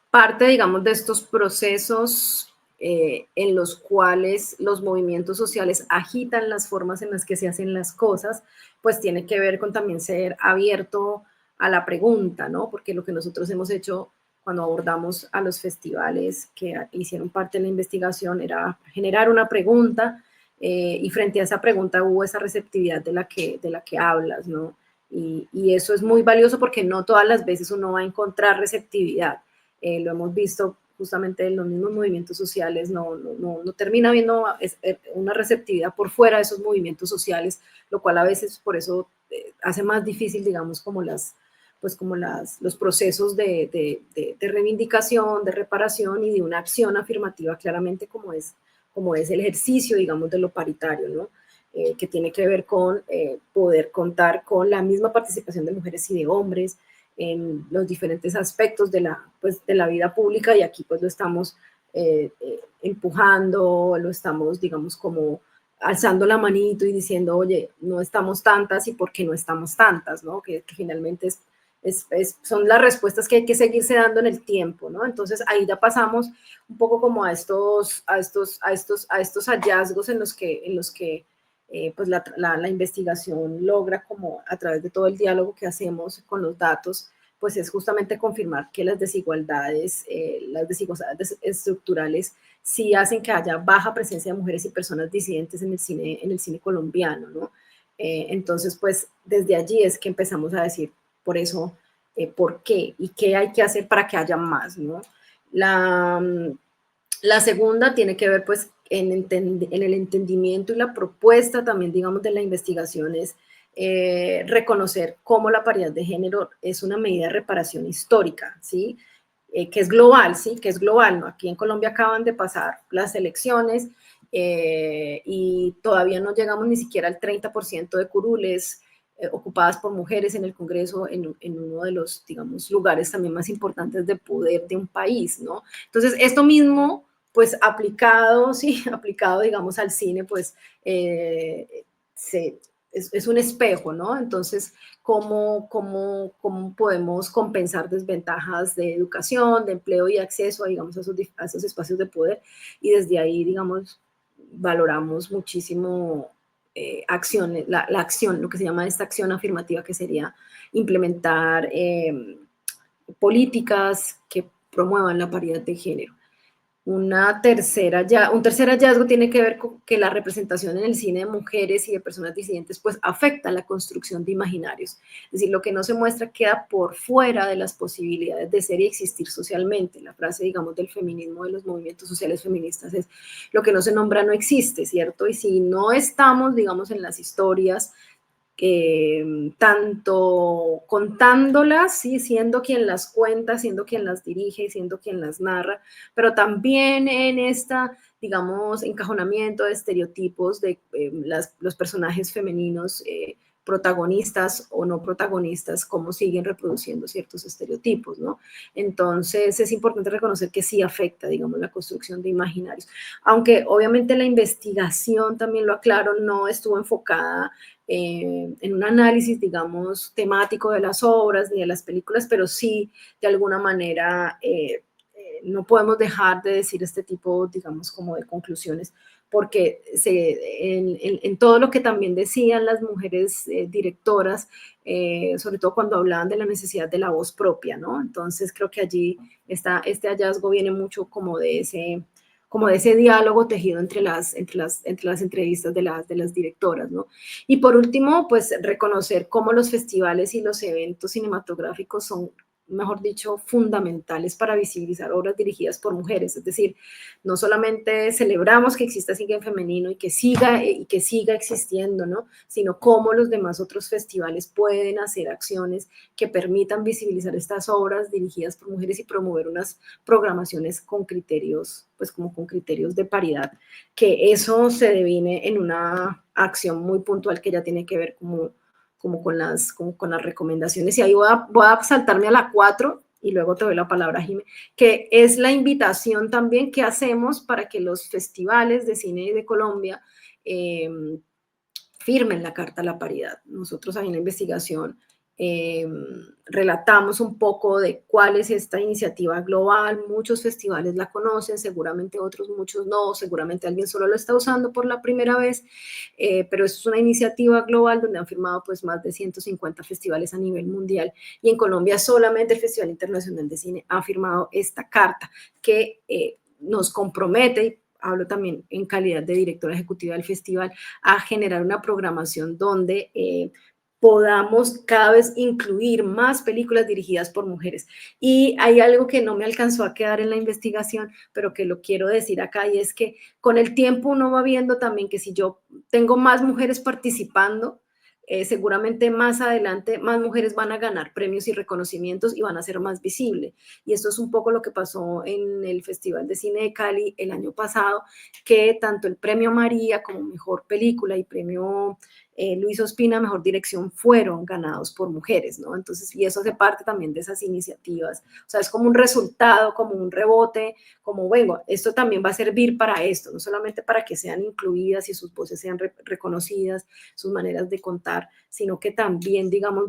S1: parte, digamos, de estos procesos en los cuales los movimientos sociales agitan las formas en las que se hacen las cosas, pues tiene que ver con también ser abierto a la pregunta, ¿no? Porque lo que nosotros hemos hecho cuando abordamos a los festivales que hicieron parte de la investigación era generar una pregunta, y frente a esa pregunta hubo esa receptividad de la que hablas, ¿no? Y eso es muy valioso porque no todas las veces uno va a encontrar receptividad. Lo hemos visto justamente en los mismos movimientos sociales, no termina habiendo una receptividad por fuera de esos movimientos sociales, lo cual a veces por eso hace más difícil, digamos, los procesos de reivindicación, de reparación y de una acción afirmativa claramente como es el ejercicio, digamos, de lo paritario, ¿no? Que tiene que ver con poder contar con la misma participación de mujeres y de hombres en los diferentes aspectos de la vida pública, y aquí pues lo estamos empujando, lo estamos, digamos, como alzando la manito y diciendo, oye, no estamos tantas y por qué no estamos tantas, ¿no? Que finalmente son las respuestas que hay que seguirse dando en el tiempo, ¿no? Entonces ahí ya pasamos un poco como a estos hallazgos en los que pues la investigación logra, como a través de todo el diálogo que hacemos con los datos, pues es justamente confirmar que las desigualdades estructurales sí hacen que haya baja presencia de mujeres y personas disidentes en el cine colombiano, ¿no? Entonces, pues desde allí es que empezamos a decir, por eso, por qué y qué hay que hacer para que haya más, ¿no? La segunda tiene que ver pues en el entendimiento y la propuesta también, digamos, de la investigación es reconocer cómo la paridad de género es una medida de reparación histórica, ¿sí? Que es global, ¿sí? Que es global, ¿no? Aquí en Colombia acaban de pasar las elecciones y todavía no llegamos ni siquiera al 30% de curules ocupadas por mujeres en el Congreso, en uno de los, digamos, lugares también más importantes de poder de un país, ¿no? Entonces, esto mismo, pues aplicado, sí, aplicado, digamos, al cine, pues es un espejo, ¿no? Entonces, ¿cómo podemos compensar desventajas de educación, de empleo y acceso a, digamos, a esos espacios de poder? Y desde ahí, digamos, valoramos muchísimo acciones, la acción, lo que se llama esta acción afirmativa, que sería implementar políticas que promuevan la paridad de género. Un tercer hallazgo tiene que ver con que la representación en el cine de mujeres y de personas disidentes pues afecta la construcción de imaginarios. Es decir, lo que no se muestra queda por fuera de las posibilidades de ser y existir socialmente. La frase, digamos, del feminismo, de los movimientos sociales feministas es: lo que no se nombra no existe, ¿cierto? Y si no estamos, digamos, en las historias, tanto contándolas, ¿sí? Siendo quien las cuenta, siendo quien las dirige, siendo quien las narra, pero también en esta, digamos, encajonamiento de estereotipos de los personajes femeninos, protagonistas o no protagonistas, cómo siguen reproduciendo ciertos estereotipos, ¿no? Entonces es importante reconocer que sí afecta, digamos, la construcción de imaginarios, aunque obviamente la investigación, también lo aclaro, no estuvo enfocada en un análisis, digamos, temático de las obras ni de las películas, pero sí, de alguna manera, no podemos dejar de decir este tipo, digamos, como de conclusiones, porque en todo lo que también decían las mujeres directoras, sobre todo cuando hablaban de la necesidad de la voz propia, ¿no? Entonces creo que allí este hallazgo viene mucho como de ese diálogo tejido entre las entrevistas de las directoras, ¿no? Y por último, pues reconocer cómo los festivales y los eventos cinematográficos son, mejor dicho, fundamentales para visibilizar obras dirigidas por mujeres. Es decir, no solamente celebramos que exista cine femenino y que siga existiendo, ¿no? Sino cómo los demás otros festivales pueden hacer acciones que permitan visibilizar estas obras dirigidas por mujeres y promover unas programaciones con criterios, pues como con criterios de paridad, que eso se devine en una acción muy puntual que ya tiene que ver como con las recomendaciones. Y ahí voy a saltarme a la 4 y luego te doy la palabra, Jimé, que es la invitación también que hacemos para que los festivales de cine de Colombia firmen la Carta a la Paridad. Nosotros ahí en la investigación relatamos un poco de cuál es esta iniciativa global. Muchos festivales la conocen, seguramente otros muchos no, seguramente alguien solo lo está usando por la primera vez, pero es una iniciativa global donde han firmado pues más de 150 festivales a nivel mundial, y en Colombia solamente el Festival Internacional de Cine ha firmado esta carta que nos compromete, hablo también en calidad de directora ejecutiva del festival, a generar una programación donde podamos cada vez incluir más películas dirigidas por mujeres. Y hay algo que no me alcanzó a quedar en la investigación, pero que lo quiero decir acá, y es que con el tiempo uno va viendo también que si yo tengo más mujeres participando, seguramente más adelante más mujeres van a ganar premios y reconocimientos y van a ser más visibles. Y esto es un poco lo que pasó en el Festival de Cine de Cali el año pasado, que tanto el premio María como mejor película y premio Luis Ospina, mejor dirección, fueron ganados por mujeres, ¿no? Entonces, y eso hace parte también de esas iniciativas. O sea, es como un resultado, como un rebote, como, bueno, esto también va a servir para esto, no solamente para que sean incluidas y sus voces sean reconocidas, sus maneras de contar, sino que también, digamos,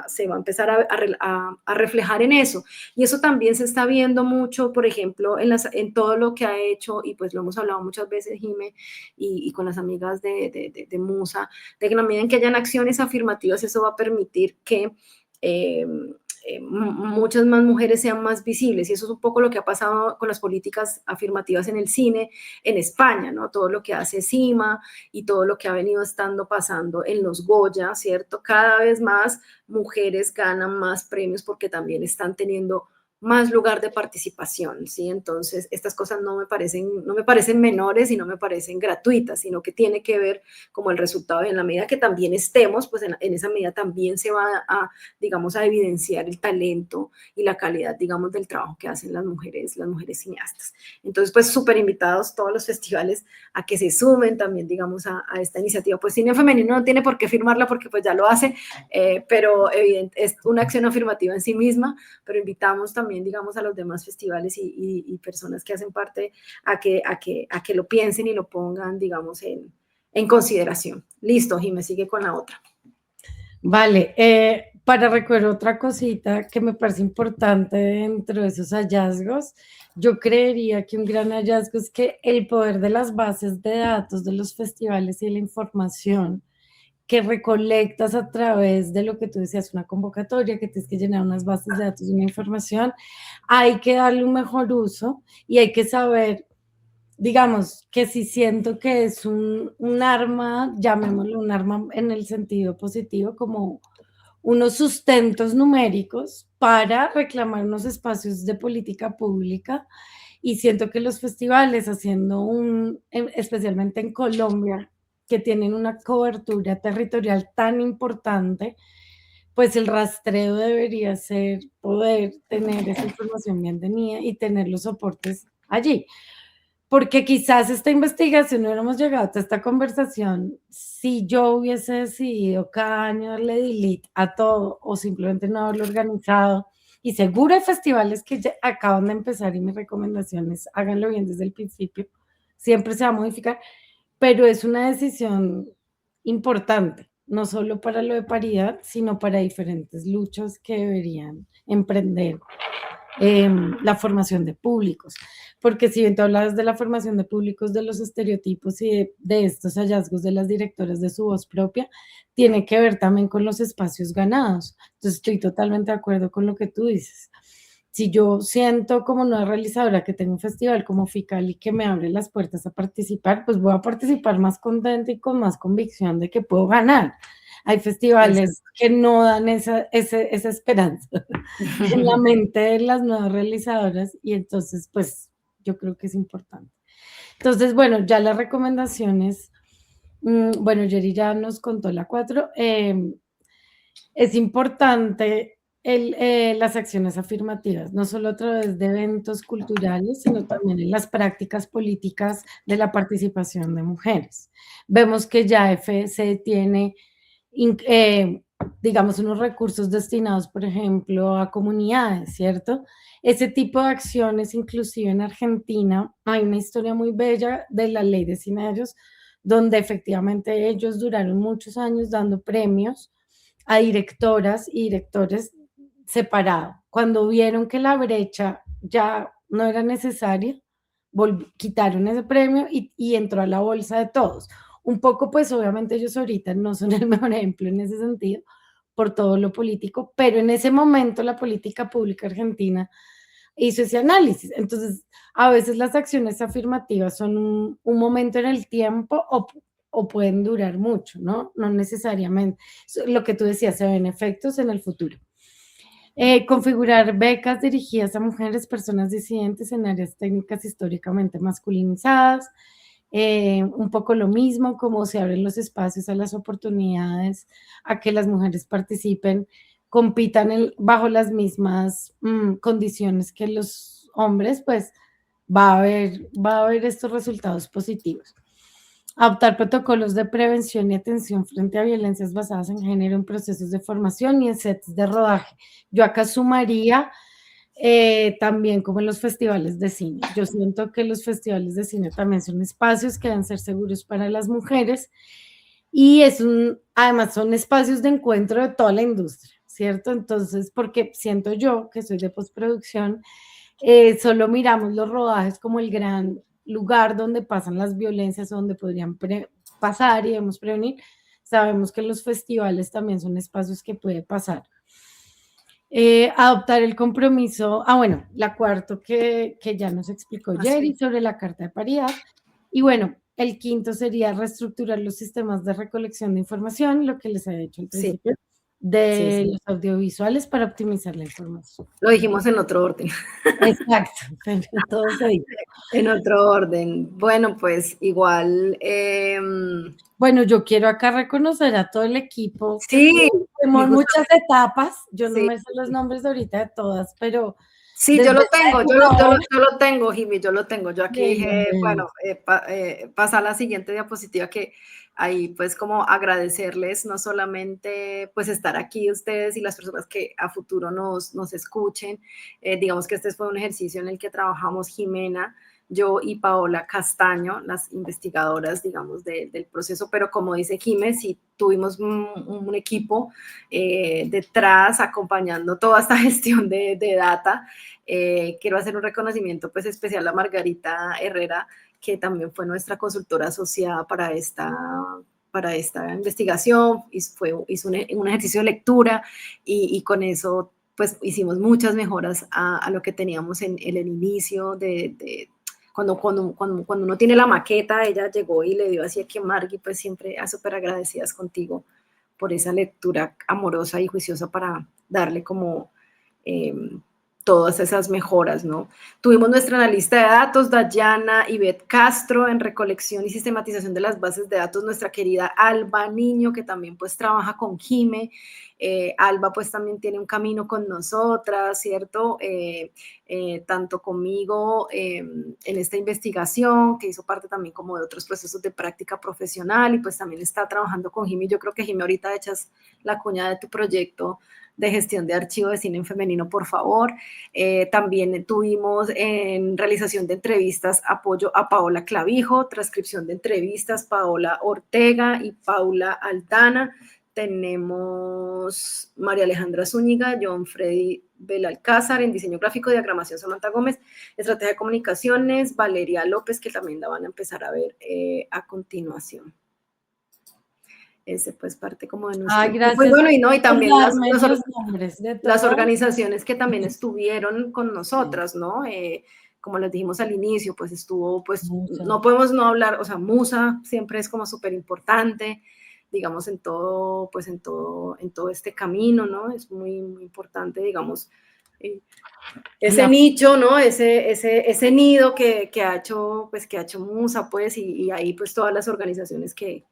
S1: se va a empezar a reflejar en eso. Y eso también se está viendo mucho, por ejemplo, en todo lo que ha hecho, y pues lo hemos hablado muchas veces, Jime, y con las amigas de Musa, de que en la medida en que hayan acciones afirmativas, eso va a permitir que muchas más mujeres sean más visibles, y eso es un poco lo que ha pasado con las políticas afirmativas en el cine en España, ¿no? Todo lo que hace CIMA y todo lo que ha venido estando pasando en los Goya, ¿cierto? Cada vez más mujeres ganan más premios porque también están teniendo más lugar de participación, ¿sí? Entonces, estas cosas no me parecen menores y no me parecen gratuitas, sino que tiene que ver como el resultado, en la medida que también estemos, pues en esa medida también se va a, digamos, a evidenciar el talento y la calidad, digamos, del trabajo que hacen las mujeres cineastas. Entonces, pues súper invitados todos los festivales a que se sumen también, digamos, a esta iniciativa. Pues Cine Femenino no tiene por qué firmarla porque pues ya lo hace, pero es una acción afirmativa en sí misma, pero invitamos también, digamos, a los demás festivales y personas que hacen parte a que lo piensen y lo pongan, digamos, en consideración. Listo, Jimé, sigue con la otra.
S2: Vale, para recordar otra cosita que me parece importante dentro de esos hallazgos, yo creería que un gran hallazgo es que el poder de las bases de datos de los festivales y la información que recolectas a través de lo que tú decías, una convocatoria, que tienes que llenar unas bases de datos, una información, hay que darle un mejor uso y hay que saber, digamos, que si siento que es un arma, llamémoslo un arma en el sentido positivo, como unos sustentos numéricos para reclamar unos espacios de política pública, y siento que los festivales haciendo especialmente en Colombia, que tienen una cobertura territorial tan importante, pues el rastreo debería ser poder tener esa información bien tenida y tener los soportes allí. Porque quizás esta investigación no hubiéramos llegado a esta conversación si yo hubiese decidido cada año darle delete a todo o simplemente no haberlo organizado. Y seguro hay festivales que ya acaban de empezar y mis recomendaciones, háganlo bien desde el principio, siempre se va a modificar, pero es una decisión importante, no solo para lo de paridad, sino para diferentes luchas que deberían emprender la formación de públicos, porque si bien tú hablabas de la formación de públicos, de los estereotipos y de estos hallazgos de las directoras de su voz propia, tiene que ver también con los espacios ganados. Entonces estoy totalmente de acuerdo con lo que tú dices. Si yo siento como nueva realizadora que tengo un festival como FICAL y que me abre las puertas a participar, pues voy a participar más contenta y con más convicción de que puedo ganar. Hay festivales que no dan esa esperanza en la mente de las nuevas realizadoras, y entonces pues yo creo que es importante. Entonces, bueno, ya las recomendaciones, bueno, Jerry ya nos contó la 4, es importante las acciones afirmativas, no solo a través de eventos culturales, sino también en las prácticas políticas de la participación de mujeres. Vemos que ya FC tiene digamos, unos recursos destinados, por ejemplo, a comunidades, ¿cierto? Ese tipo de acciones, inclusive en Argentina, hay una historia muy bella de la ley de cine, donde efectivamente ellos duraron muchos años dando premios a directoras y directores separado. Cuando vieron que la brecha ya no era necesaria, quitaron ese premio y entró a la bolsa de todos. Un poco, pues obviamente ellos ahorita no son el mejor ejemplo en ese sentido, por todo lo político, pero en ese momento la política pública argentina hizo ese análisis. Entonces, a veces las acciones afirmativas son un momento en el tiempo o pueden durar mucho, ¿no? No necesariamente. Lo que tú decías, se ven efectos en el futuro. Configurar becas dirigidas a mujeres, personas disidentes en áreas técnicas históricamente masculinizadas. Un poco lo mismo, como se abren los espacios a las oportunidades, a que las mujeres participen, compitan bajo las mismas condiciones que los hombres, pues va a haber estos resultados positivos. Adoptar protocolos de prevención y atención frente a violencias basadas en género en procesos de formación y en sets de rodaje. Yo acá sumaría también como en los festivales de cine. Yo siento que los festivales de cine también son espacios que deben ser seguros para las mujeres y además son espacios de encuentro de toda la industria, ¿cierto? Entonces, porque siento yo que soy de postproducción, solo miramos los rodajes como el gran lugar donde pasan las violencias, donde podrían pasar y debemos prevenir. Sabemos que los festivales también son espacios que puede pasar. Adoptar el compromiso, bueno, la cuarto que ya nos explicó Jerry sobre la Carta de Paridad. Y bueno, el quinto sería reestructurar los sistemas de recolección de información, lo que les había dicho al principio, de los audiovisuales para optimizar la información.
S1: Lo dijimos en otro orden.
S2: Exacto, todo se dijo.
S1: En otro orden. Bueno, pues igual.
S2: Bueno, yo quiero acá reconocer a todo el equipo.
S1: Sí.
S2: Tenemos muchas etapas. Yo no
S1: Sí.
S2: me sé los nombres ahorita de todas, pero.
S1: Sí, yo lo tengo, yo lo tengo, Jimmy, yo lo tengo. Yo aquí dije, bueno, pasa a la siguiente diapositiva, que ahí pues como agradecerles no solamente pues estar aquí ustedes y las personas que a futuro nos escuchen. Digamos que este fue un ejercicio en el que trabajamos Jimena, yo y Paola Castaño, las investigadoras, digamos, del proceso, pero como dice Jiménez, sí tuvimos un equipo detrás acompañando toda esta gestión de data. Quiero hacer un reconocimiento pues especial a Margarita Herrera, que también fue nuestra consultora asociada para esta investigación, hizo un ejercicio de lectura y con eso pues hicimos muchas mejoras a lo que teníamos en el inicio cuando uno tiene la maqueta. Ella llegó y le dio así a Margui, pues siempre súper agradecidas contigo por esa lectura amorosa y juiciosa para darle como todas esas mejoras, ¿no? Tuvimos nuestra analista de datos, Dayana Ivette Castro, en recolección y sistematización de las bases de datos, nuestra querida Alba Niño, que también pues trabaja con Jime. Alba pues también tiene un camino con nosotras, ¿cierto? Tanto conmigo en esta investigación, que hizo parte también como de otros procesos de práctica profesional, y pues también está trabajando con Jime. Yo creo que Jime ahorita echas la cuña de tu proyecto de gestión de archivo de cine en femenino, por favor. También tuvimos en realización de entrevistas apoyo a Paola Clavijo, transcripción de entrevistas Paola Ortega y Paula Aldana. Tenemos María Alejandra Zúñiga, John Freddy Belalcázar en diseño gráfico, diagramación Samantha Gómez, estrategia de comunicaciones Valeria López, que también la van a empezar a ver a continuación. Ese pues parte como de nuestro
S2: gracias.
S1: Pues bueno, y también las organizaciones que también estuvieron con nosotras, ¿no? Como les dijimos al inicio, pues estuvo, pues no podemos no hablar, o sea, Musa siempre es como súper importante, digamos, en todo este camino, ¿no? Es muy, muy importante, digamos, ese nicho, ¿no? Ese nido que ha hecho Musa, pues, y ahí pues todas las organizaciones que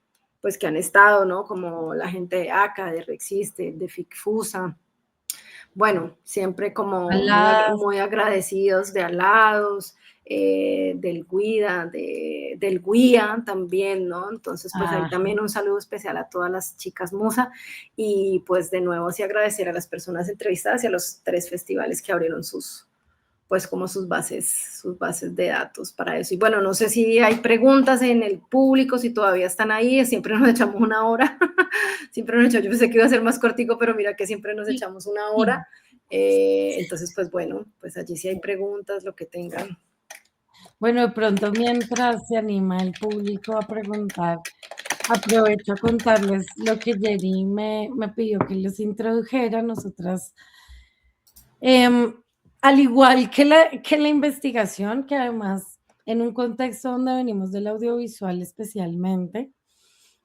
S1: han estado, ¿no? Como la gente de ACA, de Rexiste, de FICFUSA. Bueno, siempre como muy agradecidos de Alados, del GUIDA, del GUIA también, ¿no? Entonces, pues ahí también un saludo especial a todas las chicas Musa, y pues de nuevo sí agradecer a las personas entrevistadas y a los 3 festivales que abrieron sus pues como sus bases de datos para eso. Y bueno, no sé si hay preguntas en el público, si todavía están ahí, siempre nos echamos una hora, siempre nos echamos, yo pensé que iba a ser más cortico, pero mira que siempre nos echamos una hora. Entonces, pues bueno, pues allí si hay preguntas, lo que tengan.
S2: Bueno, de pronto mientras se anima el público a preguntar, aprovecho a contarles lo que Jerry me pidió que les introdujera. Nosotras, al igual que la investigación, que además en un contexto donde venimos del audiovisual especialmente,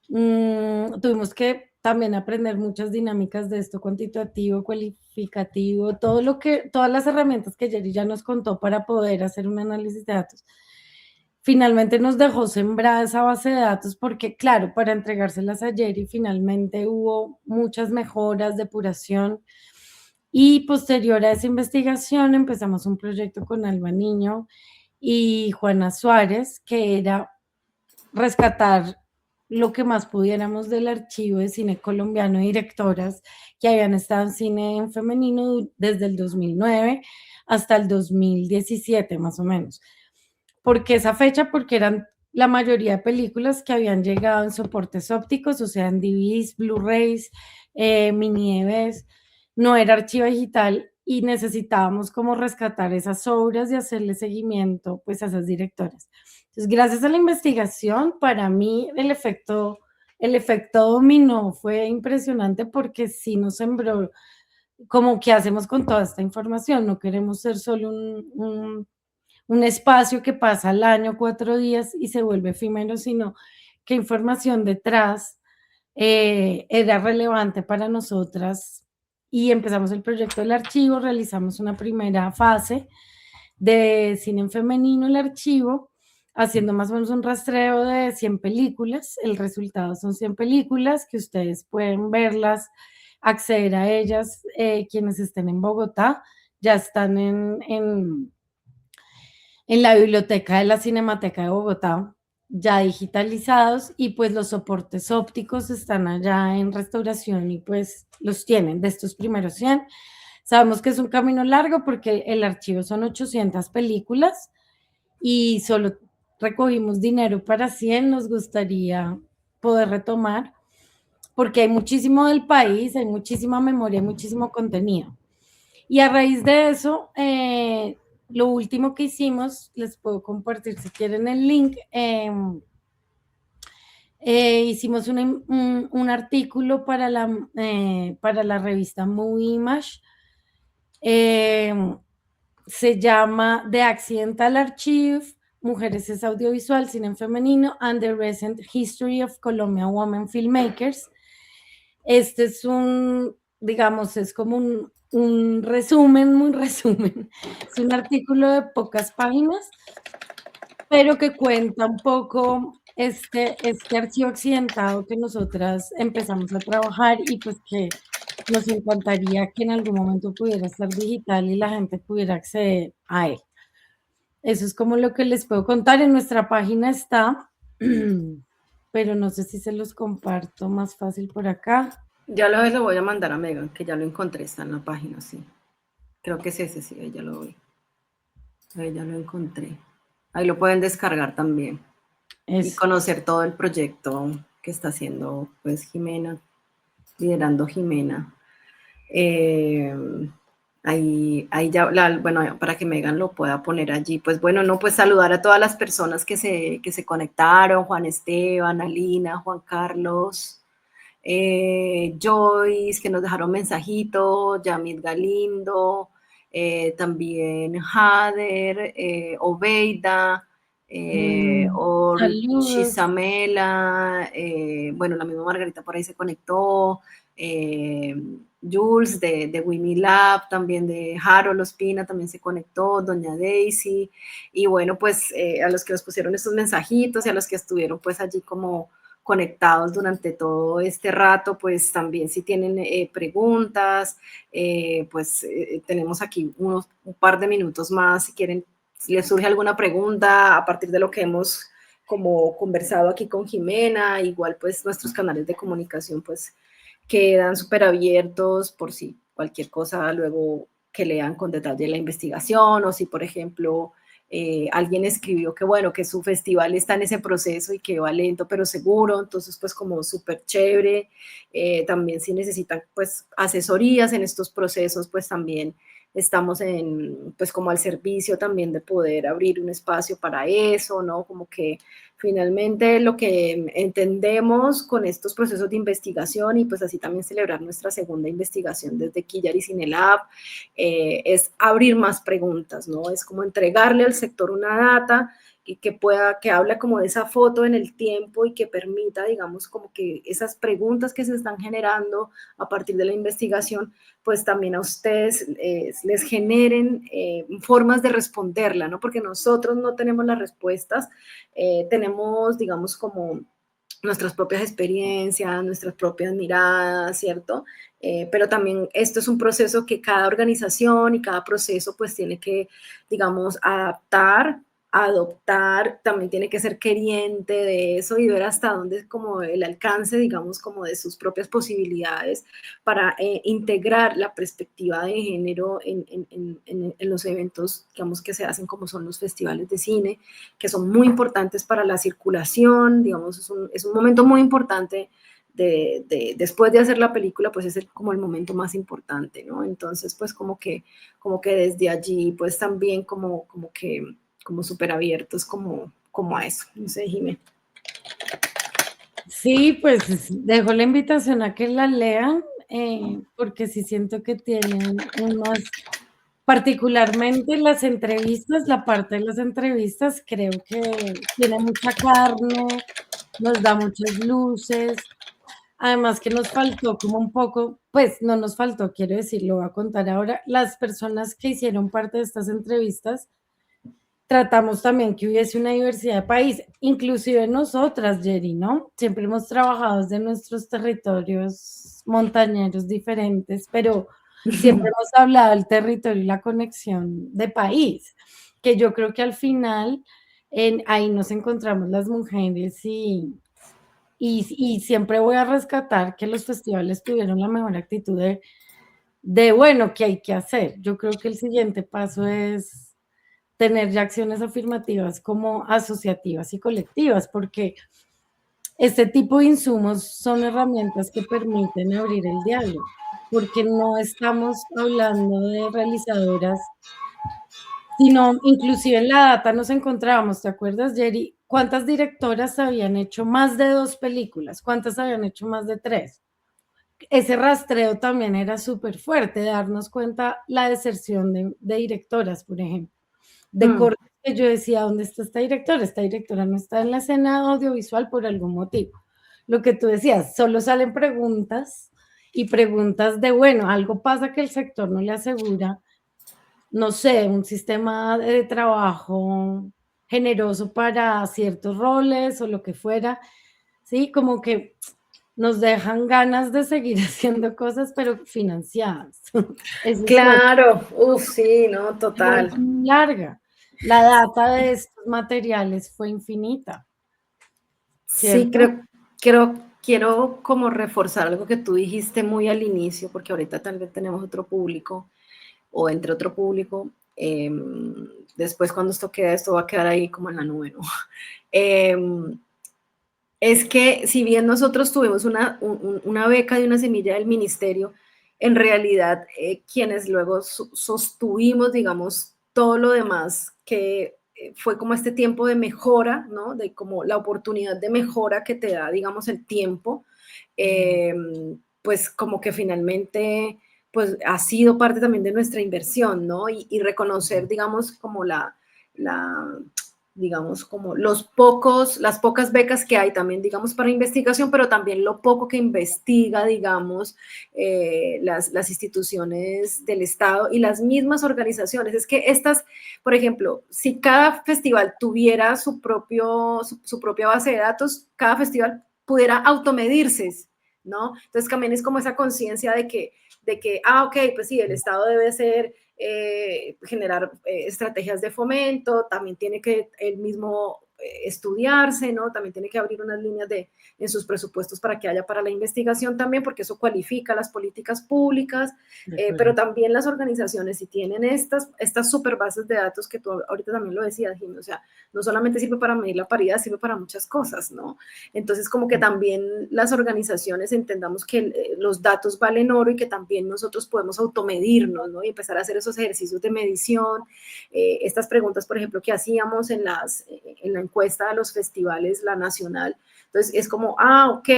S2: tuvimos que también aprender muchas dinámicas de esto cuantitativo, cualificativo, todas las herramientas que Jerry ya nos contó para poder hacer un análisis de datos. Finalmente nos dejó sembrada esa base de datos porque, claro, para entregárselas a Jerry finalmente hubo muchas mejoras, depuración, y posterior a esa investigación empezamos un proyecto con Alba Niño y Juana Suárez, que era rescatar lo que más pudiéramos del archivo de cine colombiano, directoras que habían estado en cine en femenino desde el 2009 hasta el 2017 más o menos. ¿Por qué esa fecha? Porque eran la mayoría de películas que habían llegado en soportes ópticos, o sea, en DVDs, Blu-rays, mini DVDs, no era archivo digital y necesitábamos como rescatar esas obras y hacerle seguimiento pues a esas directoras. Entonces, gracias a la investigación, para mí el efecto dominó fue impresionante porque sí nos sembró como qué hacemos con toda esta información. No queremos ser solo un espacio que pasa al año 4 días y se vuelve efímero, sino qué información detrás era relevante para nosotras. Y empezamos el proyecto del archivo, realizamos una primera fase de cine en femenino, el archivo, haciendo más o menos un rastreo de 100 películas. El resultado son 100 películas que ustedes pueden verlas, acceder a ellas, quienes estén en Bogotá, ya están en la biblioteca de la Cinemateca de Bogotá, ya digitalizados, y pues los soportes ópticos están allá en restauración y pues los tienen de estos primeros 100. Sabemos que es un camino largo porque el archivo son 800 películas y solo recogimos dinero para 100. Nos gustaría poder retomar porque hay muchísimo del país, hay muchísima memoria, hay muchísimo contenido. Y a raíz de eso, lo último que hicimos, les puedo compartir si quieren el link, hicimos un artículo para la revista Movie Image, se llama The Accidental Archive, Mujeres es Audiovisual, Cine en Femenino, and the Recent History of Colombian Women Filmmakers. Este es digamos, es como un resumen, muy resumen. Es un artículo de pocas páginas, pero que cuenta un poco este archivo accidentado que nosotras empezamos a trabajar y pues que nos encantaría que en algún momento pudiera estar digital y la gente pudiera acceder a él. Eso es como lo que les puedo contar. En nuestra página está, pero no sé si se los comparto más fácil por acá.
S1: Ya lo voy a mandar a Megan, que ya lo encontré, está en la página, sí. Creo que es ese, sí, ahí ya lo voy. Ahí ya lo encontré. Ahí lo pueden descargar también. Y conocer todo el proyecto que está haciendo pues Jimena, liderando Jimena. Ahí ya, bueno, para que Megan lo pueda poner allí. Pues bueno, no, pues saludar a todas las personas que se conectaron, Juan Esteban, Alina, Juan Carlos, Joyce, que nos dejaron mensajitos, Yamid Galindo, también Jader, Obeida, Chisamela, bueno, la misma Margarita por ahí se conectó, Jules de Wimi Lab, también de Harold Ospina también se conectó, doña Daisy, y bueno, pues a los que nos pusieron estos mensajitos y a los que estuvieron pues allí como conectados durante todo este rato, pues también si tienen preguntas, pues tenemos aquí un par de minutos más, si quieren, si les surge alguna pregunta a partir de lo que hemos como conversado aquí con Jimena, igual pues nuestros canales de comunicación pues quedan súper abiertos por si cualquier cosa luego que lean con detalle la investigación, o si, por ejemplo, alguien escribió que bueno, que su festival está en ese proceso y que va lento pero seguro, entonces pues como súper chévere. También si necesitan pues asesorías en estos procesos, pues también estamos pues como al servicio también de poder abrir un espacio para eso, ¿no? Como que finalmente lo que entendemos con estos procesos de investigación y pues así también celebrar nuestra segunda investigación desde Quillar y Cinelab, es abrir más preguntas, ¿no? Es como entregarle al sector una data y que habla como de esa foto en el tiempo y que permita, digamos, como que esas preguntas que se están generando a partir de la investigación, pues también a ustedes les generen formas de responderla, ¿no? Porque nosotros no tenemos las respuestas, tenemos, digamos, como nuestras propias experiencias, nuestras propias miradas, ¿cierto? Pero también esto es un proceso que cada organización y cada proceso pues tiene que, digamos, adaptar, adoptar, también tiene que ser queriente de eso y ver hasta dónde es como el alcance, digamos, como de sus propias posibilidades para integrar la perspectiva de género en los eventos, digamos, que se hacen como son los festivales de cine, que son muy importantes para la circulación, digamos, es un momento muy importante después de hacer la película, pues es como el momento más importante, ¿no? Entonces, pues como que desde allí, pues también como súper abiertos como a eso, no sé, Jimé.
S2: Sí, pues dejo la invitación a que la lean, porque sí siento que tienen unas, particularmente las entrevistas, la parte de las entrevistas, creo que tiene mucha carne, nos da muchas luces, además que nos faltó como un poco, pues no nos faltó, quiero decir, lo voy a contar ahora, las personas que hicieron parte de estas entrevistas tratamos también que hubiese una diversidad de país, inclusive nosotras, Jerry, ¿no? Siempre hemos trabajado desde nuestros territorios montañeros diferentes, pero siempre hemos hablado del territorio y la conexión de país, que yo creo que al final ahí nos encontramos las mujeres y siempre voy a rescatar que los festivales tuvieron la mejor actitud de bueno, ¿qué hay que hacer? Yo creo que el siguiente paso es tener ya acciones afirmativas como asociativas y colectivas, porque este tipo de insumos son herramientas que permiten abrir el diálogo, porque no estamos hablando de realizadoras, sino inclusive en la data nos encontrábamos, ¿te acuerdas, Jerry? ¿Cuántas directoras habían hecho más de 2 películas? ¿Cuántas habían hecho más de 3? Ese rastreo también era súper fuerte, darnos cuenta la deserción de directoras, por ejemplo, de cortes que yo decía, ¿dónde está esta directora? Esta directora no está en la escena audiovisual por algún motivo. Lo que tú decías, solo salen preguntas y preguntas de, bueno, algo pasa que el sector no le asegura, no sé, un sistema de trabajo generoso para ciertos roles o lo que fuera, ¿sí? Como que nos dejan ganas de seguir haciendo cosas, pero financiadas. Eso es lo
S1: Claro, uff, sí, no, total.
S2: muy larga. La data de estos materiales fue infinita,
S1: Sí,
S2: ¿cierto?
S1: quiero como reforzar algo que tú dijiste muy al inicio, porque ahorita tal vez tenemos otro público o entre otro público. Después cuando esto quede, esto va a quedar ahí como en la nube, ¿no? Es que si bien nosotros tuvimos una beca de una semilla del ministerio, en realidad quienes luego sostuvimos, digamos, todo lo demás, que fue como este tiempo de mejora, ¿no? De como la oportunidad de mejora que te da, digamos, el tiempo, pues como que finalmente, pues ha sido parte también de nuestra inversión, ¿no? Y reconocer, digamos, como digamos, como las pocas becas que hay también, digamos, para investigación, pero también lo poco que investiga, digamos, las instituciones del Estado y las mismas organizaciones. Es que estas, por ejemplo, si cada festival tuviera su propia base de datos, cada festival pudiera automedirse, ¿no? Entonces también es como esa conciencia de que, ok, pues sí, el Estado debe generar estrategias de fomento, también tiene que él mismo estudiarse, ¿no? También tiene que abrir unas líneas en sus presupuestos para que haya para la investigación también, porque eso cualifica las políticas públicas, pero también las organizaciones, si tienen estas super bases de datos que tú ahorita también lo decías, Jimmy, o sea, no solamente sirve para medir la paridad, sirve para muchas cosas, ¿no? Entonces, como que también las organizaciones entendamos que los datos valen oro y que también nosotros podemos automedirnos, ¿no? Y empezar a hacer esos ejercicios de medición, estas preguntas, por ejemplo, que hacíamos en la encuesta de los festivales, la nacional. Entonces, es como, ok,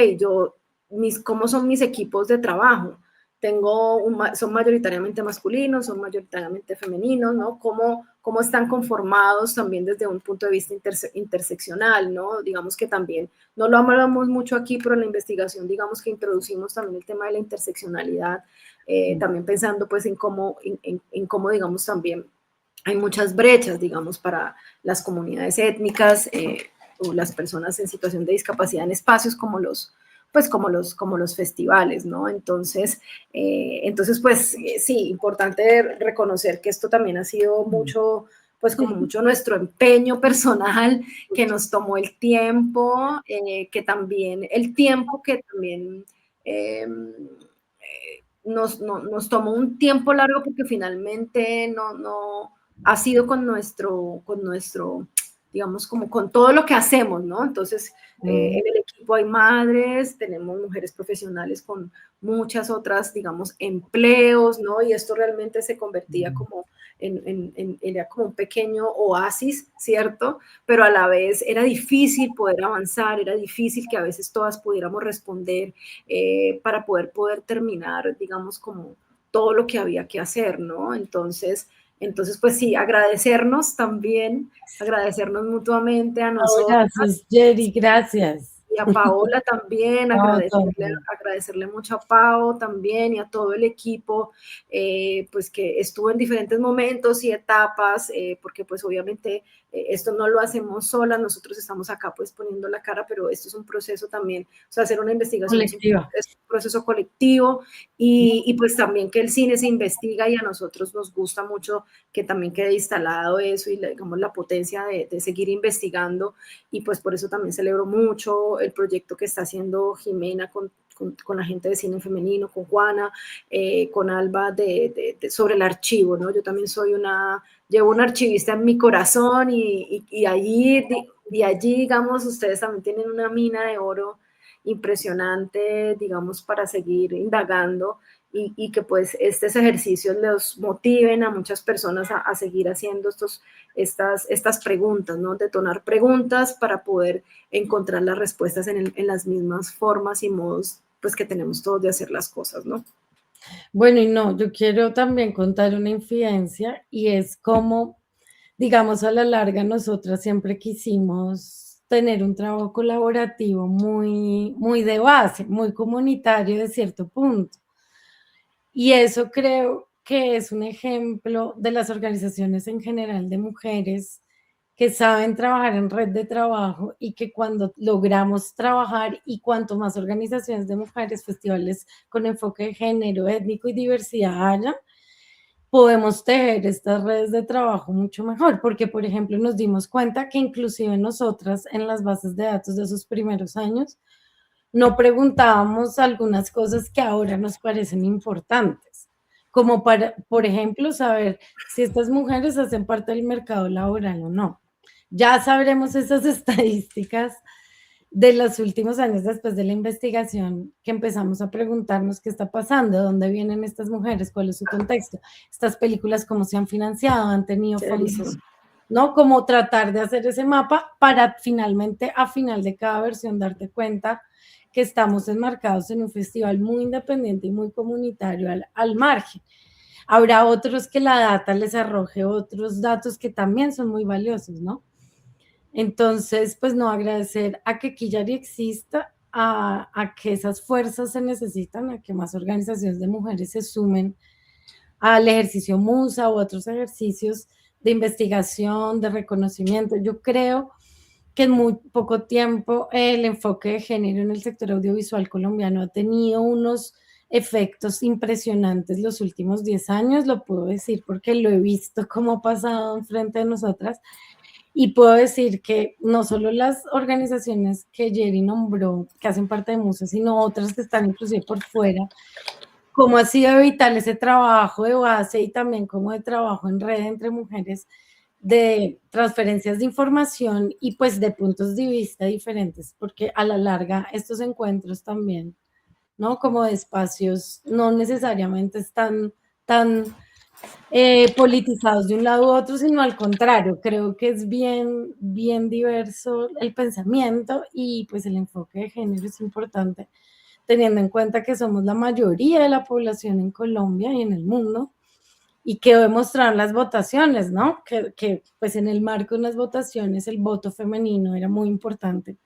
S1: ¿cómo son mis equipos de trabajo? Son mayoritariamente masculinos, son mayoritariamente femeninos, ¿no? ¿Cómo están conformados también desde un punto de vista interseccional, ¿no? Digamos que también, no lo hablamos mucho aquí, pero en la investigación, digamos que introducimos también el tema de la interseccionalidad, también pensando pues en cómo, digamos, también hay muchas brechas, digamos, para las comunidades étnicas o las personas en situación de discapacidad en espacios como los festivales, ¿no? Entonces pues sí, importante reconocer que esto también ha sido mucho, pues como mucho nuestro empeño personal, que nos tomó el tiempo, que también el tiempo que también nos tomó un tiempo largo porque finalmente no ha sido con nuestro, digamos, como con todo lo que hacemos, ¿no? Entonces, en el equipo hay madres, tenemos mujeres profesionales con muchas otras, digamos, empleos, ¿no? Y esto realmente se convertía como era como un pequeño oasis, ¿cierto? Pero a la vez era difícil poder avanzar, era difícil que a veces todas pudiéramos responder para poder terminar, digamos, como todo lo que había que hacer, ¿no? Entonces, pues sí, agradecernos también, agradecernos mutuamente a nosotros.
S2: Abrazos, Jerry, gracias.
S1: Y a Paola también, agradecerle mucho a Pao también y a todo el equipo, pues que estuvo en diferentes momentos y etapas, porque pues obviamente esto no lo hacemos solas, nosotros estamos acá pues poniendo la cara, pero esto es un proceso también, o sea, hacer una investigación es un proceso colectivo y pues también que el cine se investiga y a nosotros nos gusta mucho que también quede instalado eso y digamos la potencia de seguir investigando y pues por eso también celebro mucho el proyecto que está haciendo Jimena con la gente de cine femenino, con Juana, con Alba, sobre el archivo, ¿no? Yo también llevo un archivista en mi corazón y allí, digamos, ustedes también tienen una mina de oro impresionante, digamos, para seguir indagando y que pues estos ejercicios los motiven a muchas personas a seguir haciendo estas preguntas, ¿no? Detonar preguntas para poder encontrar las respuestas en las mismas formas y modos pues que tenemos todos de hacer las cosas, ¿no?
S2: Bueno, y no, yo quiero también contar una infidencia y es como, digamos, a la larga nosotras siempre quisimos tener un trabajo colaborativo muy, muy de base, muy comunitario de cierto punto. Y eso creo que es un ejemplo de las organizaciones en general de mujeres que saben trabajar en red de trabajo y que cuando logramos trabajar y cuanto más organizaciones de mujeres, festivales con enfoque de género, étnico y diversidad haya, podemos tejer estas redes de trabajo mucho mejor, porque por ejemplo nos dimos cuenta que inclusive nosotras en las bases de datos de esos primeros años no preguntábamos algunas cosas que ahora nos parecen importantes, como para, por ejemplo, saber si estas mujeres hacen parte del mercado laboral o no. Ya sabremos esas estadísticas de los últimos años después de la investigación que empezamos a preguntarnos qué está pasando, dónde vienen estas mujeres, cuál es su contexto, estas películas cómo se han financiado, han tenido fondos, ¿no? Como tratar de hacer ese mapa para finalmente, a final de cada versión, darte cuenta que estamos enmarcados en un festival muy independiente y muy comunitario al margen. Habrá otros que la data les arroje otros datos que también son muy valiosos, ¿no? Entonces, pues no, agradecer a que Killari exista, a que esas fuerzas se necesitan, a que más organizaciones de mujeres se sumen al ejercicio Musa u otros ejercicios de investigación, de reconocimiento. Yo creo que en muy poco tiempo el enfoque de género en el sector audiovisual colombiano ha tenido unos efectos impresionantes los últimos 10 años, lo puedo decir porque lo he visto cómo ha pasado enfrente de nosotras, Y puedo decir que no solo las organizaciones que Jerry nombró, que hacen parte de MUSE, sino otras que están inclusive por fuera, cómo ha sido vital ese trabajo de base y también como de trabajo en red entre mujeres, de transferencias de información y pues de puntos de vista diferentes, porque a la larga estos encuentros también, ¿no? Como de espacios no necesariamente están tan politizados de un lado u otro, sino al contrario, creo que es bien, bien diverso el pensamiento y pues el enfoque de género es importante, teniendo en cuenta que somos la mayoría de la población en Colombia y en el mundo, y quedó demostrado en las votaciones, ¿no? Que pues en el marco de unas votaciones el voto femenino era muy importante,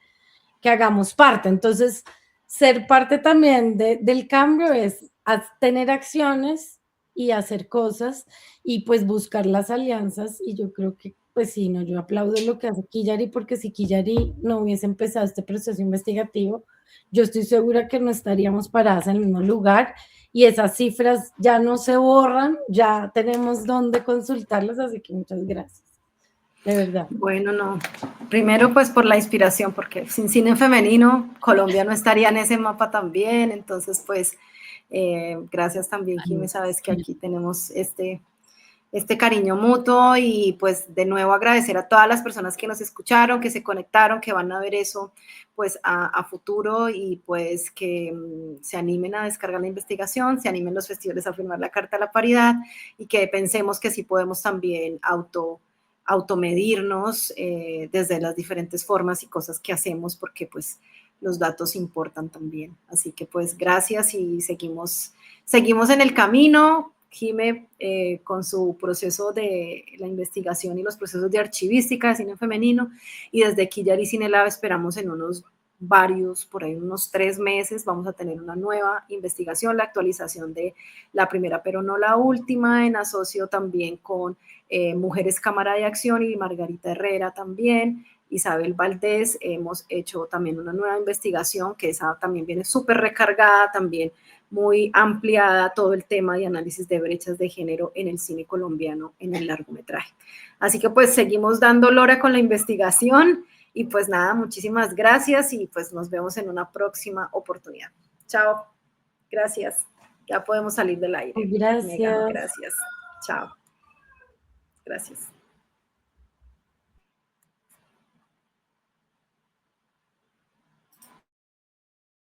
S2: que hagamos parte. Entonces, ser parte también del cambio es tener acciones y hacer cosas y pues buscar las alianzas y yo creo que pues sí, no, yo aplaudo lo que hace Killary porque si Killary no hubiese empezado este proceso investigativo, yo estoy segura que no estaríamos paradas en el mismo lugar y esas cifras ya no se borran, ya tenemos dónde consultarlas, así que muchas gracias, de verdad.
S1: Bueno, no. Primero, pues por la inspiración, porque sin cine femenino, Colombia no estaría en ese mapa también. Entonces, pues, gracias también, Jimé. Sabes que aquí tenemos este cariño mutuo y pues de nuevo agradecer a todas las personas que nos escucharon, que se conectaron, que van a ver eso pues a futuro y pues que se animen a descargar la investigación, se animen los festivales a firmar la Carta de la Paridad y que pensemos que sí podemos también automedirnos desde las diferentes formas y cosas que hacemos porque pues los datos importan también. Así que pues gracias y seguimos en el camino. Jime, con su proceso de la investigación y los procesos de archivística de cine femenino, y desde Killary Cine Lab esperamos en por ahí unos 3 meses, vamos a tener una nueva investigación, la actualización de la primera, pero no la última, en asocio también con Mujeres Cámara de Acción y Margarita Herrera también, Isabel Valdés, hemos hecho también una nueva investigación que esa también viene súper recargada, también muy ampliada todo el tema de análisis de brechas de género en el cine colombiano en el largometraje. Así que pues seguimos dando lora con la investigación y pues nada, muchísimas gracias y pues nos vemos en una próxima oportunidad. Chao, gracias. Ya podemos salir del aire.
S2: Gracias.
S1: Megan, gracias. Chao. Gracias.